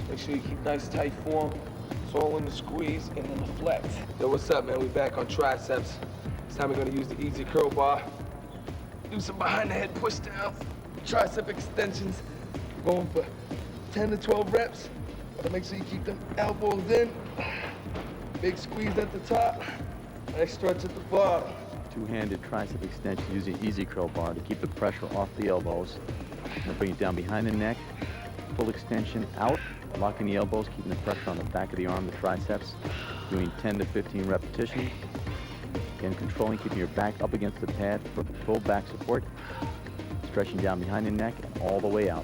Make sure you keep nice tight form. It's all in the squeeze and then the flex. Yo, what's up, man? We back on triceps. This time we're gonna use the easy curl bar. Do some behind the head push down, tricep extensions. Going for 10 to 12 reps. Gotta make sure you keep them elbows in. Big squeeze at the top. Nice stretch at the bottom. Two-handed tricep extension using easy curl bar to keep the pressure off the elbows. And bring it down behind the neck. Full extension out, locking the elbows, keeping the pressure on the back of the arm, the triceps. Doing 10 to 15 repetitions. Again, controlling, keeping your back up against the pad for full back support. Stretching down behind the neck and all the way out.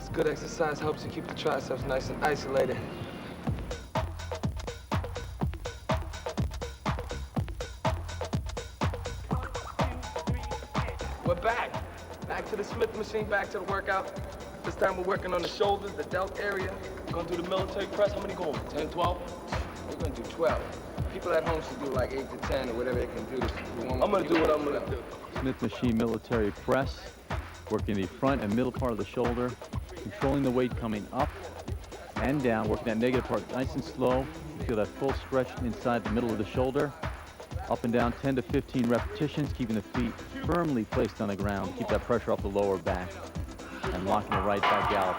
This good exercise helps you keep the triceps nice and isolated. We're back. Back to the Smith machine, back to the workout. This time we're working on the shoulders, the delt area. We're gonna do the military press. How many going? 10, 12? We're gonna do 12. People at home should do like 8 to 10 or whatever they can do. I'm gonna do what I'm gonna do. Smith machine military press. Working the front and middle part of the shoulder. Controlling the weight coming up and down. Working that negative part nice and slow. You feel that full stretch inside the middle of the shoulder. Up and down 10 to 15 repetitions, keeping the feet firmly placed on the ground. Keep that pressure off the lower back. And locking the right back out.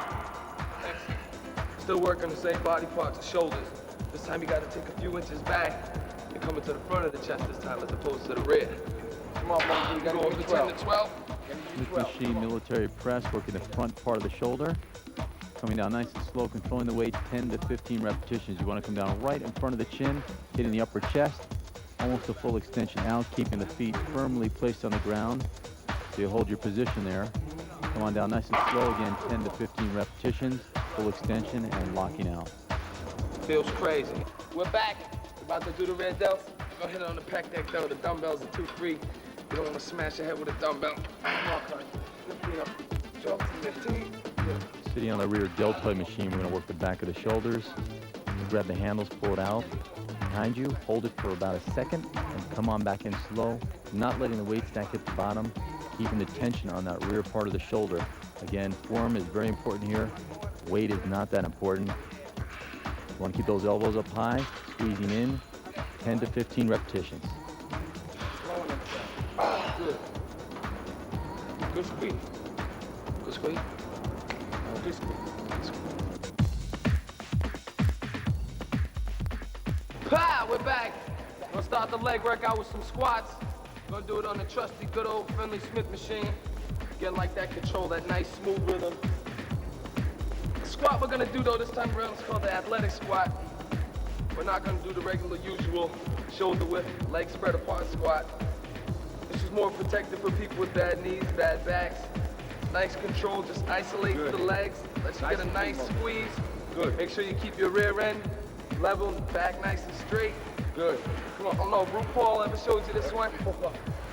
Still working the same body parts, the shoulders. This time you gotta take a few inches back and come into the front of the chest this time as opposed to the rear. Come on, monkey, you gotta go over 10 to 12. Smith machine military press, working the front part of the shoulder. Coming down nice and slow, controlling the weight, 10 to 15 repetitions. You want to come down right in front of the chin, hitting the upper chest. Almost a full extension out, keeping the feet firmly placed on the ground. So you hold your position there. Come on down nice and slow again, 10 to 15 repetitions, full extension and locking out. Feels crazy. We're back. We're about to do the red delts. Go hit it on the pec deck though. The dumbbells are too free. You don't want to smash your head with a dumbbell. Come on, son. 15 up. 12 to 15. Sitting on the rear deltoid machine, we're going to work the back of the shoulders. Grab the handles, pull it out. behind you. Hold it for about a second and come on back in slow, not letting the weight stack hit the bottom, keeping the tension on that rear part of the shoulder. Again, form is very important here. Weight is not that important. You want to keep those elbows up high, squeezing in, 10 to 15 repetitions. Good. Good squeeze. Good squeeze. Good squeeze. Pa! We're back. Gonna start the leg workout with some squats. Gonna do it on the trusty, good old friendly Smith machine. Get like that control, that nice smooth rhythm. The squat we're gonna do though this time around is called the athletic squat. We're not gonna do the regular usual shoulder width, leg spread apart squat. This is more protective for people with bad knees, bad backs. Nice control, just isolate the legs. Let you get a nice squeeze. Good. Make sure you keep your rear end level, back nice and straight. Good. Come on, oh no, RuPaul ever showed you this one?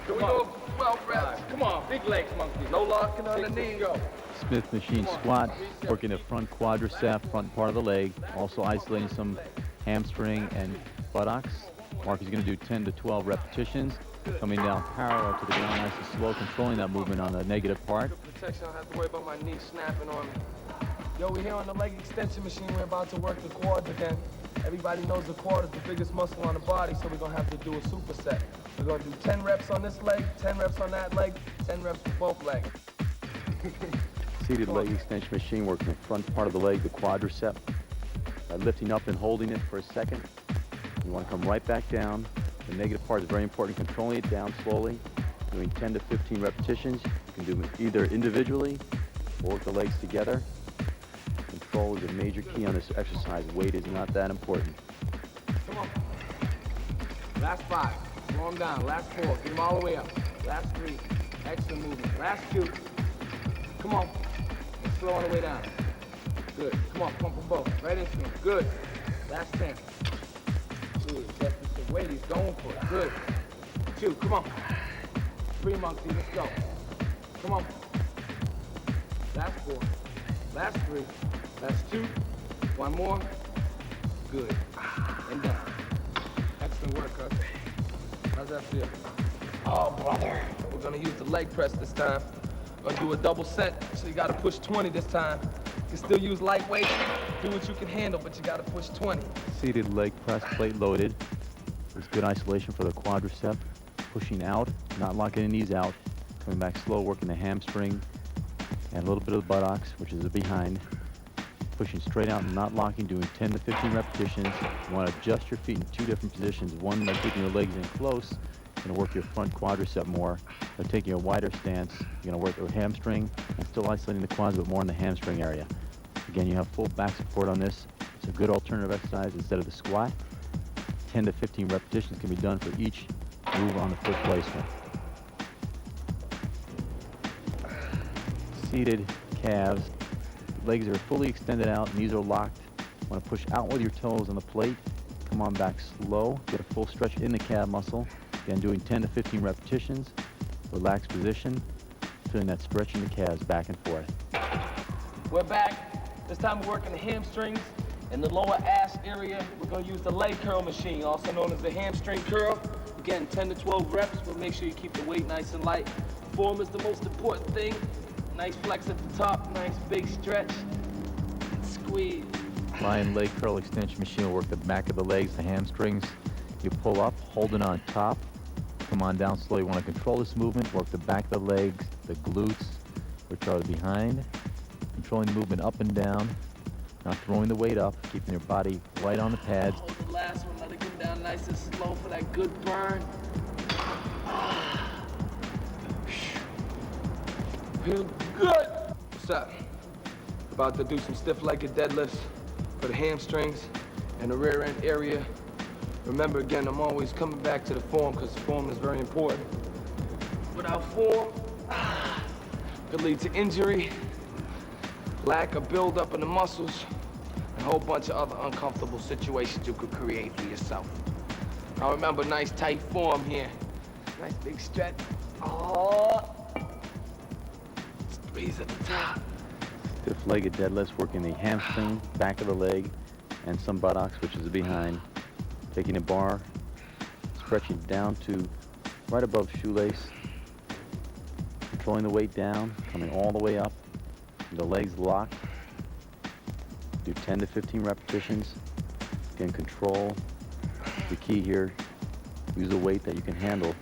Can we go 12 reps? Come on, big legs, monkey. No locking on the knee. Go. Smith machine squat, working the front quadricep, front part of the leg, also isolating some hamstring and buttocks. Mark is going to do 10 to 12 repetitions, coming down parallel to the ground nice and slow, controlling that movement on the negative part. Good protection, I don't have to worry about my knee snapping on me. Yo, we're here on the leg extension machine. We're about to work the quads again. Everybody knows the quad is the biggest muscle on the body, so we're gonna have to do a superset. We're gonna do 10 reps on this leg, 10 reps on that leg, 10 reps with both legs. Seated leg extension machine, working the front part of the leg, the quadricep, by lifting up and holding it for a second. You want to come right back down. The negative part is very important, controlling it down slowly, doing 10 to 15 repetitions. You can do it either individually or work the legs together. Control is a major key on this exercise. Weight is not that important. Come on. Last 5. Slow them down. Last 4. Get them all the way up. Last 3. Excellent movement. Last 2. Come on. And slow all the way down. Good. Come on. Pump them both. Right into them. Good. Last 10. Good. That's the weight he's going for it. Good. 2. Come on. 3, monkey. Let's go. Come on. Last 4. Last 3. Last 2. 1 more. Good. And down. Excellent work, cuz. How's that feel? Oh, brother. We're gonna use the leg press this time. Gonna do a double set, so you gotta push 20 this time. You can still use lightweight, do what you can handle, but you gotta push 20. Seated leg press, plate loaded. There's good isolation for the quadricep. Pushing out, not locking the knees out. Coming back slow, working the hamstring and a little bit of the buttocks, which is the behind. Pushing straight out and not locking, doing 10 to 15 repetitions. You want to adjust your feet in 2 different positions. One by keeping your legs in close. You're going to work your front quadricep more. By taking a wider stance, you're going to work your hamstring and still isolating the quads, but more in the hamstring area. Again, you have full back support on this. It's a good alternative exercise instead of the squat. 10 to 15 repetitions can be done for each move on the foot placement. Seated calves. Legs are fully extended out, knees are locked. Want to push out with your toes on the plate. Come on back slow. Get a full stretch in the calf muscle. Again, doing 10 to 15 repetitions. Relaxed position. Feeling that stretch in the calves back and forth. We're back. This time we're working the hamstrings and the lower ass area. We're gonna use the leg curl machine, also known as the hamstring curl. Again, 10 to 12 reps, but make sure you keep the weight nice and light. Form is the most important thing. Nice flex at the top, nice big stretch. Squeeze. Lion leg curl extension machine will work the back of the legs, the hamstrings. You pull up, hold it on top. Come on down slowly. You want to control this movement. Work the back of the legs, the glutes, which are the behind. Controlling the movement up and down. Not throwing the weight up, keeping your body right on the pads. Hold the last one, let it come down nice and slow for that good burn. Feel good. What's up? About to do some stiff-legged deadlifts for the hamstrings and the rear end area. Remember, again, I'm always coming back to the form because form is very important. Without form, could lead to injury, lack of buildup in the muscles, and a whole bunch of other uncomfortable situations you could create for yourself. Now remember, nice tight form here. Nice big stretch. Oh. Squeeze at the top. Stiff-legged deadlifts, working the hamstring, back of the leg, and some buttocks, which is the behind. Taking a bar, stretching down to right above shoelace, controlling the weight down, coming all the way up, the legs locked. Do 10 to 15 repetitions. Again, control. The key here, use a weight that you can handle.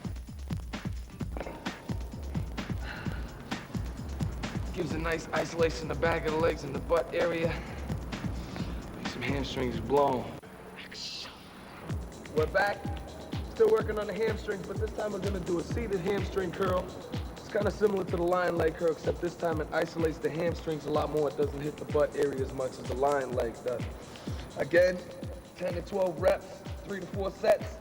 Gives a nice isolation in the back of the legs and the butt area. Make some hamstrings blown. We're back. Still working on the hamstrings, but this time we're gonna do a seated hamstring curl. It's kind of similar to the lion leg curl, except this time it isolates the hamstrings a lot more. It doesn't hit the butt area as much as the lion leg does. Again, 10 to 12 reps, 3 to 4 sets,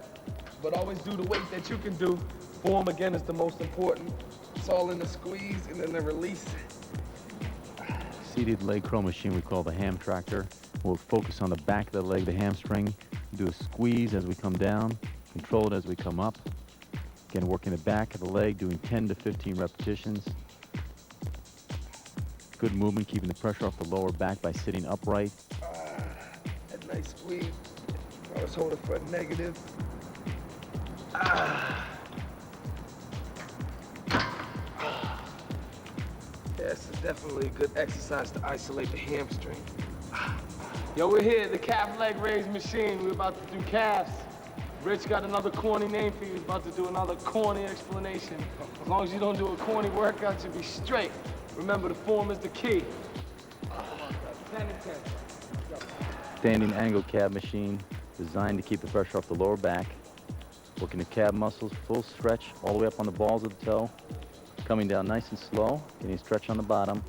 but always do the weight that you can do. Form, again, is the most important. It's all in the squeeze and then the release. Seated leg curl machine we call the ham tractor. We'll focus on the back of the leg, the hamstring. Do a squeeze as we come down, control it as we come up. Again, working the back of the leg, doing 10 to 15 repetitions. Good movement, keeping the pressure off the lower back by sitting upright. That nice squeeze. I was holding for a negative. Yes, it's definitely a good exercise to isolate the hamstring. Yo, we're here at the calf leg raise machine. We're about to do calves. Rich got another corny name for you. He's about to do another corny explanation. As long as you don't do a corny workout, you'll be straight. Remember, the form is the key. 10 and 10. Standing angle calf machine designed to keep the pressure off the lower back. Working the calf muscles, full stretch all the way up on the balls of the toe. Coming down nice and slow, getting a stretch on the bottom.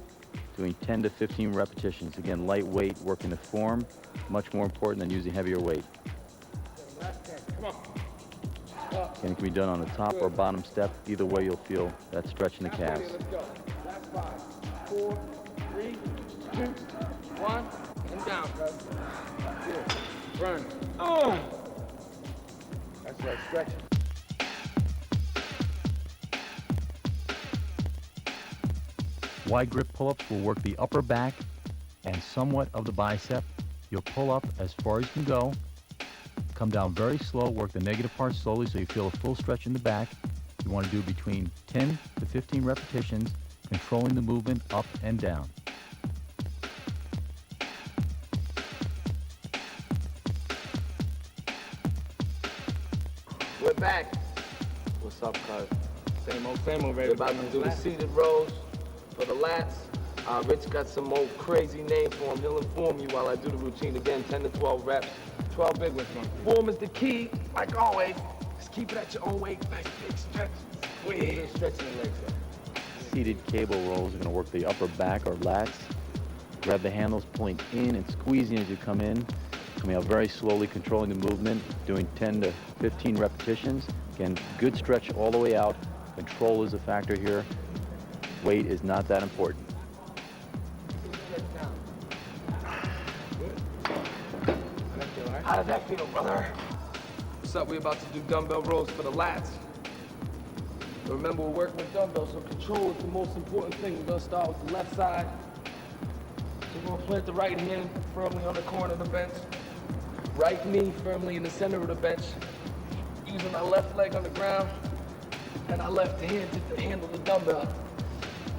Doing 10 to 15 repetitions. Again, lightweight, working the form. Much more important than using heavier weight. Again, it can be done on the top or bottom step. Either way, you'll feel that stretch in the calves. Let's go. That's 5, 4, 3, 2, 1, and down, guys. Good. Run. Oh! That's right, stretch. Wide grip pull-ups will work the upper back and somewhat of the bicep. You'll pull up as far as you can go. Come down very slow, work the negative part slowly so you feel a full stretch in the back. You want to do between 10 to 15 repetitions, controlling the movement up and down. We're back. What's up, cuz? Same old, We're baby. about to do the seated rows for the lats. Rich got some old crazy name for him. He'll inform you while I do the routine. Again, 10 to 12 reps. 12 big ones, man. Form is the key, like always. Just keep it at your own weight. Nice big stretch. Squeeze. Stretching the legs up. Seated cable rolls are going to work the upper back or lats. Grab the handles, pulling in and squeezing as you come in. Coming out very slowly, controlling the movement. Doing 10 to 15 repetitions. Again, good stretch all the way out. Control is a factor here. Weight is not that important. How does that feel, brother? What's up? We're about to do dumbbell rows for the lats. But remember, we're working with dumbbells, so control is the most important thing. We're gonna start with the left side. So we're gonna plant the right hand firmly on the corner of the bench. Right knee firmly in the center of the bench. Using our left leg on the ground and our left hand to handle the dumbbell.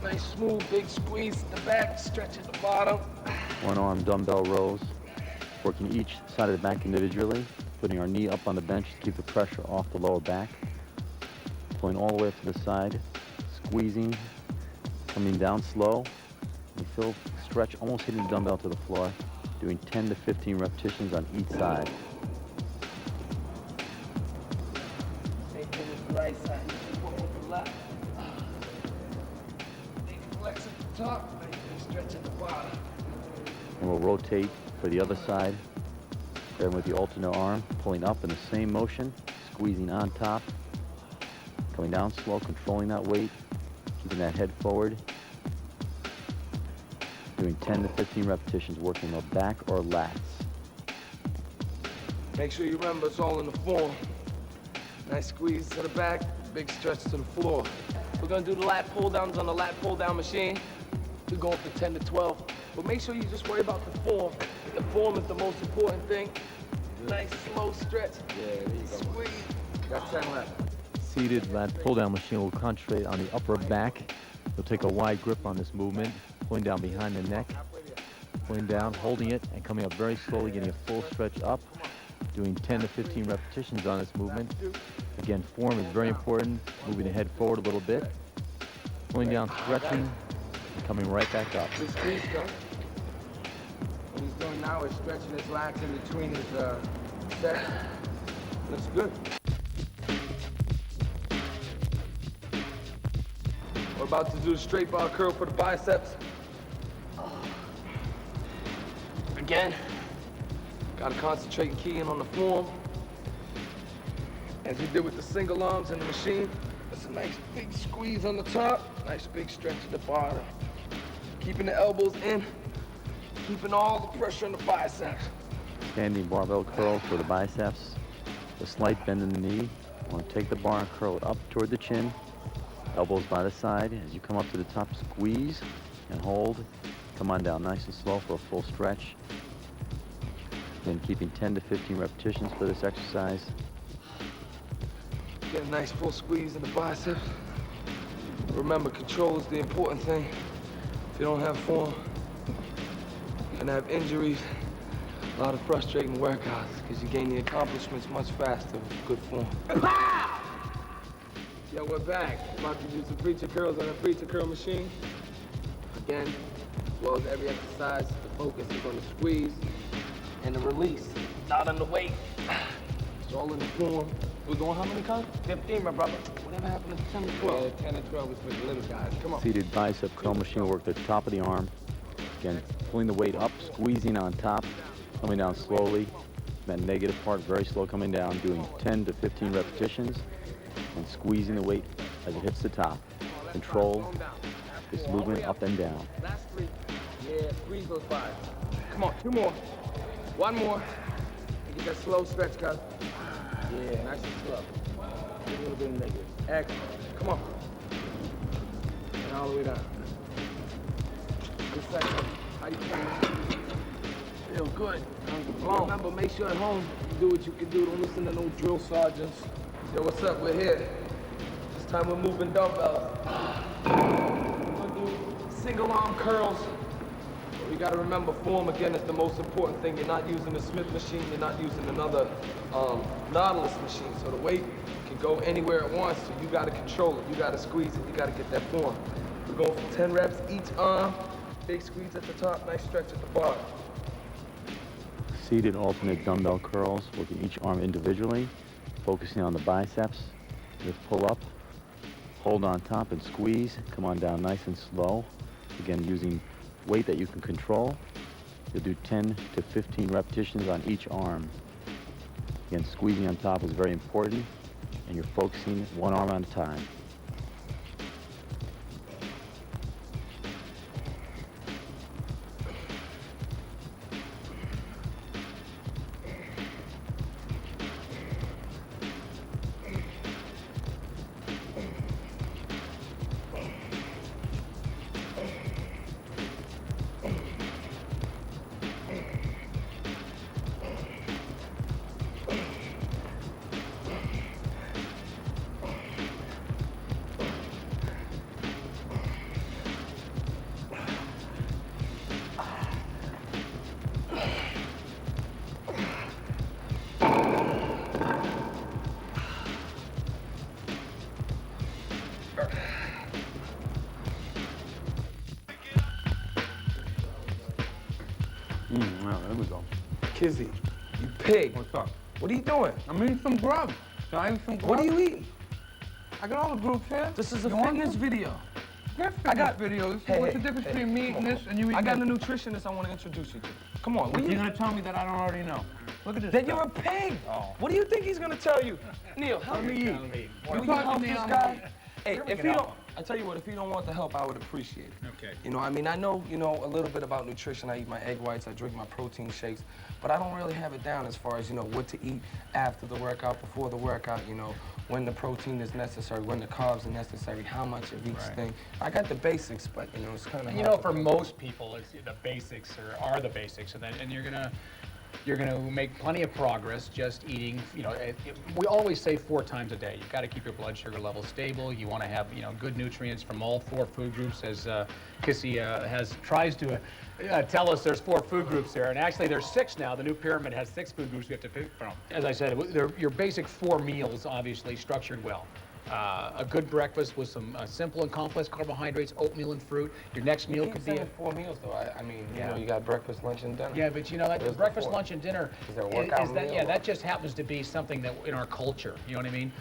Nice, smooth, big squeeze at the back, stretch at the bottom. One arm dumbbell rows. Working each side of the back individually. Putting our knee up on the bench to keep the pressure off the lower back. Pulling all the way up to the side. Squeezing. Coming down slow. You feel stretch almost hitting the dumbbell to the floor. Doing 10 to 15 repetitions on each side. Same thing with the right side. One with the left. Big flex at the top, nice big stretch at the bottom. And we'll rotate for the other side. Grabbing with the alternate arm, pulling up in the same motion, squeezing on top. Coming down slow, controlling that weight, keeping that head forward. Doing 10 to 15 repetitions, working the back or lats. Make sure you remember it's all in the form. Nice squeeze to the back, big stretch to the floor. We're gonna do the lat pull downs on the lat pull down machine. We're going for 10 to 12. But make sure you just worry about the form. The form is the most important thing. nice slow stretch. Yeah, there you go. Squeeze. Got 10 left. Seated, that pull-down machine will concentrate on the upper back. You'll take a wide grip on this movement, pulling down behind the neck, pulling down, holding it, and coming up very slowly, getting a full stretch up, doing 10 to 15 repetitions on this movement. Again, form is very important, moving the head forward a little bit, pulling down, stretching, and coming right back up. Just squeeze, go. What he's doing now is stretching his lats in between his sets. Looks good. We're about to do the straight bar curl for the biceps. Again, gotta concentrate and key in on the form. As we did with the single arms in the machine, that's a nice big squeeze on the top, nice big stretch at the bottom. Keeping the elbows in, keeping all the pressure on the biceps. Standing barbell curl for the biceps, a slight bend in the knee. You want to take the bar and curl it up toward the chin, elbows by the side. As you come up to the top, squeeze and hold. Come on down nice and slow for a full stretch. Then keeping 10 to 15 repetitions for this exercise. Get a nice full squeeze in the biceps. Remember, control is the important thing. If you don't have form, you're gonna have injuries, a lot of frustrating workouts, because you gain the accomplishments much faster with good form. Yo, we're back. About to do some preacher curls on a preacher curl machine. Again, as well as every exercise, the focus is on the squeeze and the release, not on the weight. It's all in the form. We're going how many counts? 15, my brother. Whatever happened to 10 to 12? Yeah, 10 and 12 is for the little guys. Come on. Seated bicep curl machine will work the top of the arm. Again, pulling the weight up, squeezing on top, coming down slowly. That negative part, very slow coming down, doing 10 to 15 repetitions, and squeezing the weight as it hits the top. Control this movement up and down. Last 3. Yeah, squeeze those 5. Come on, 2 more. 1 more. And get that slow stretch, cuz. Yeah, nice and slow. A little bit of negative. Excellent. Come on. And all the way down. Good section. How you feeling? Feel good. Blown. Remember, make sure at home you do what you can do. Don't listen to no drill sergeants. Yo, what's up? We're here. This time we're moving dumbbells. We're gonna do single arm curls. We gotta remember, form again is the most important thing. You're not using the Smith machine. You're not using another Nautilus machine. So the weight can go anywhere it wants to. You gotta control it. You gotta squeeze it. You gotta get that form. We're going for 10 reps each arm. Big squeeze at the top, nice stretch at the bottom. Seated alternate dumbbell curls, working each arm individually, focusing on the biceps. Just pull up, hold on top and squeeze. Come on down nice and slow. Again, using weight that you can control. You'll do 10 to 15 repetitions on each arm. Again, squeezing on top is very important, and you're focusing one arm at a time. Well, there we go. Kizzy, you pig. What's up? What are you doing? I'm eating some grub. Can I eat some grub? What are you eating? I got all the groups here. This is a You want fitness some? video. Get I got- videos. Hey, What's hey, the difference hey, between me come eating on. this and you eating I got a this? nutritionist I want to introduce you to. Come on, You're gonna tell me that I don't already know. Look at this. Then stuff. you're a pig. Oh. What do you think he's gonna tell you? Neil, help me eat. You Will you talk to help me, this I'm guy? eating. Hey, Sure we if can you help don't, I tell you what, if you don't want the help, I would appreciate it. Okay. You know, I mean, I know, you know, a little bit about nutrition. I eat my egg whites, I drink my protein shakes, but I don't really have it down as far as, you know, what to eat after the workout, before the workout, you know, when the protein is necessary, when the carbs are necessary, how much of each Right. thing. I got the basics, but, you know, it's kind of You know, for most people, it's the basics are the basics, and you're gonna You're going to make plenty of progress just eating, we always say 4 times a day. You've got to keep your blood sugar level stable. You want to have, good nutrients from all 4 food groups, as Kissy tries to tell us there's 4 food groups there. And actually there's 6 now. The new pyramid has 6 food groups we have to pick from. As I said, your basic 4 meals, obviously, structured well. A good breakfast with some simple and complex carbohydrates, oatmeal and fruit. Your next meal could be 4 meals though. I mean, you got breakfast, lunch, and dinner. Yeah, but that breakfast, lunch, and dinner is there a workout meal? Yeah, that just happens to be something that in our culture. You know what I mean?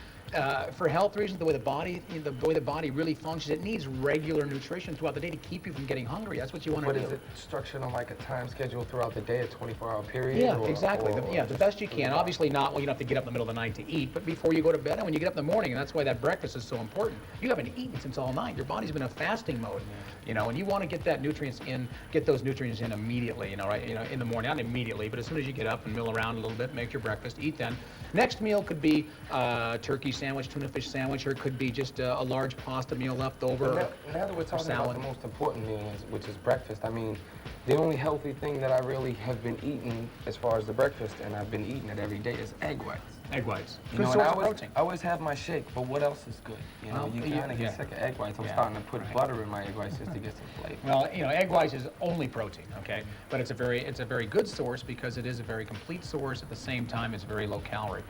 For health reasons, the way the body really functions, it needs regular nutrition throughout the day to keep you from getting hungry. That's what you want to do. But is it structured on like a time schedule throughout the day, a 24-hour period? Yeah, exactly. The best you can. Obviously not, you don't have to get up in the middle of the night to eat, but before you go to bed and when you get up in the morning, and that's why that breakfast is so important. You haven't eaten since all night. Your body's been in a fasting mode, and you want to get those nutrients in immediately, right? In the morning, not immediately, but as soon as you get up and mill around a little bit, make your breakfast, eat then. Next meal could be turkey sandwich, tuna fish sandwich, or it could be just a large pasta meal left over. Now that we're talking about the most important meal, which is breakfast, I mean, the only healthy thing that I really have been eating as far as the breakfast, and I've been eating it every day, is egg whites. Egg whites. Good source of protein. I always have my shake, but what else is good? You kind of get sick of egg whites. I'm starting to put butter in my egg whites just to get some flavor. Well, egg whites is only protein, okay? But it's a very good source because it is a very complete source. At the same time, it's very low calorie.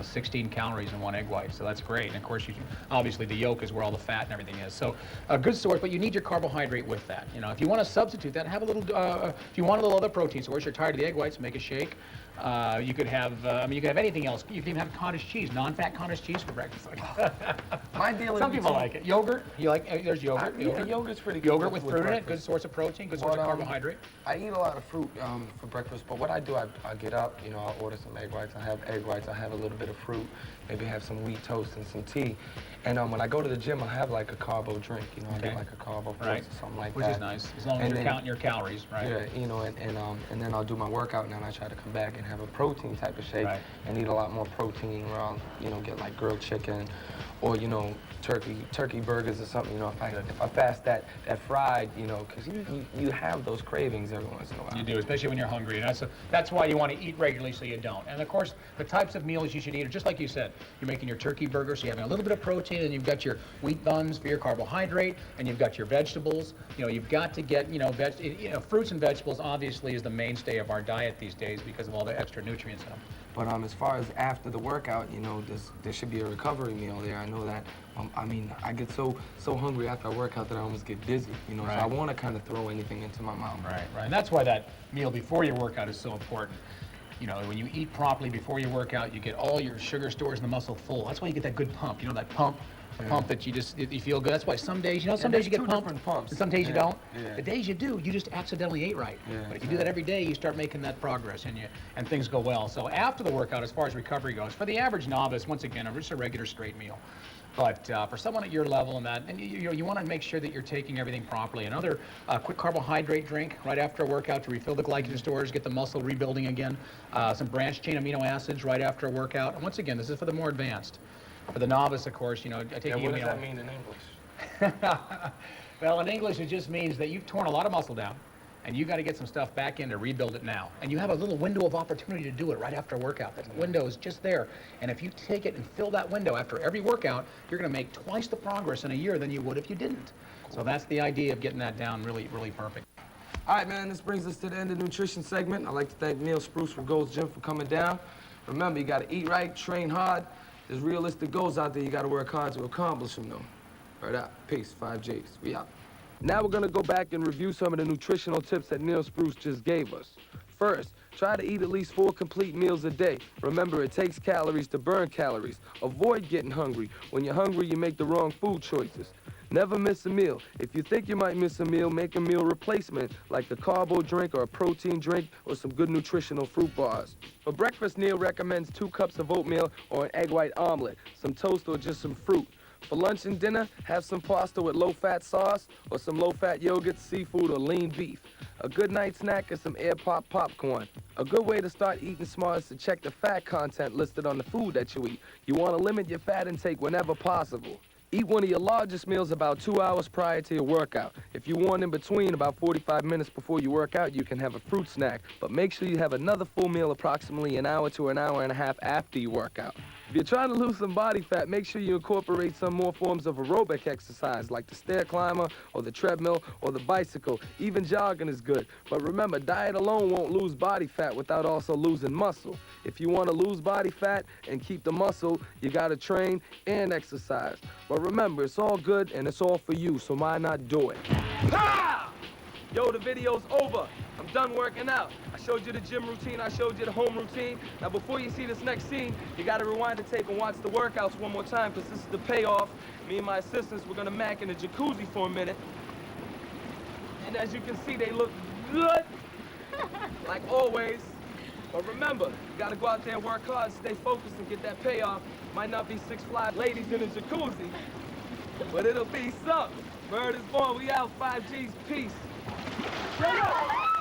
16 calories in one egg white, so that's great. And of course, obviously the yolk is where all the fat and everything is. So a good source, but you need your carbohydrate with that. If you want to substitute that, have a little. If you want a little other protein source, you're tired of the egg whites, make a shake. You could have, you could have anything else. You can even have cottage cheese, non-fat cottage cheese for breakfast. My deal. Some people like it. Yogurt. You like? There's yogurt. Yogurt's pretty good. Yogurt with fruit in it, good source of protein, good source of carbohydrate. I eat a lot of fruit for breakfast, but what I do, I get up, I'll order some egg whites. I have egg whites. I have a little bit of fruit, maybe have some wheat toast and some tea. And when I go to the gym, I have like a carbo drink. I get like a carbo fruit or something like that. Which is nice, as long as you're counting your calories, right? Yeah, and then I'll do my workout, and then I try to come back and have a protein type of shake and eat a lot more protein, where I'll, get like grilled chicken or, turkey burgers or something, if I fast that fried, because you have those cravings every once in a while. You do, especially when you're hungry. And that's why you want to eat regularly so you don't. And of course, the types of meals you should eat are just like you said. You're making your turkey burger, so you're having a little bit of protein, and you've got your wheat buns for your carbohydrate, and you've got your vegetables. You've got to get, fruits and vegetables obviously is the mainstay of our diet these days because of all the extra nutrients in them. But as far as after the workout, there should be a recovery meal there. I know that. I get so hungry after I work out that I almost get dizzy. So I want to kind of throw anything into my mouth. Right. And that's why that meal before your workout is so important. When you eat properly before your workout, you get all your sugar stores in the muscle full. That's why you get that good pump. That pump. A pump that you feel good. That's why some days, some days you get pumped, and some days you don't. The days you do, you just accidentally ate right. But if you do that every day, you start making that progress, and things go well. So after the workout, as far as recovery goes, for the average novice, once again, just a regular straight meal. But for someone at your level and you want to make sure that you're taking everything properly. Another quick carbohydrate drink right after a workout to refill the glycogen stores, get the muscle rebuilding again. Some branched chain amino acids right after a workout. And once again, this is for the more advanced. For the novice, of course, I take what does that mean in English? Well, in English, it just means that you've torn a lot of muscle down, and you got to get some stuff back in to rebuild it now. And you have a little window of opportunity to do it right after a workout. That window is just there. And if you take it and fill that window after every workout, you're going to make twice the progress in a year than you would if you didn't. So that's the idea of getting that down really, really perfect. All right, man, this brings us to the end of the nutrition segment. I'd like to thank Neal Spruce from Gold's Gym for coming down. Remember, you got to eat right, train hard. There's realistic goals out there. You got to work hard to accomplish them, though. Right out. Peace. 5 J's. We out. Now we're going to go back and review some of the nutritional tips that Neal Spruce just gave us. First, try to eat at least 4 complete meals a day. Remember, it takes calories to burn calories. Avoid getting hungry. When you're hungry, you make the wrong food choices. Never miss a meal. If you think you might miss a meal, make a meal replacement, like a carbo drink or a protein drink or some good nutritional fruit bars. For breakfast, Neal recommends 2 cups of oatmeal or an egg white omelet, some toast or just some fruit. For lunch and dinner, have some pasta with low-fat sauce or some low-fat yogurt, seafood, or lean beef. A good night snack is some air-pop popcorn. A good way to start eating smart is to check the fat content listed on the food that you eat. You want to limit your fat intake whenever possible. Eat one of your largest meals about 2 hours prior to your workout. If you want in between, about 45 minutes before you work out, you can have a fruit snack. But make sure you have another full meal approximately an hour to an hour and a half after you work out. If you're trying to lose some body fat, make sure you incorporate some more forms of aerobic exercise like the stair climber or the treadmill or the bicycle. Even jogging is good. But remember, diet alone won't lose body fat without also losing muscle. If you want to lose body fat and keep the muscle, you got to train and exercise. But remember, it's all good and it's all for you, so why not do it? Ha! Yo, the video's over. I'm done working out. I showed you the gym routine, I showed you the home routine. Now before you see this next scene, you gotta rewind the tape and watch the workouts one more time, because this is the payoff. Me and my assistants, we're gonna mac in the jacuzzi for a minute. And as you can see, they look good, like always. But remember, you gotta go out there and work hard, stay focused and get that payoff. Might not be 6 fly ladies in a jacuzzi, but it'll be something. Bird is born, we out, 5Gs, peace. Shut up!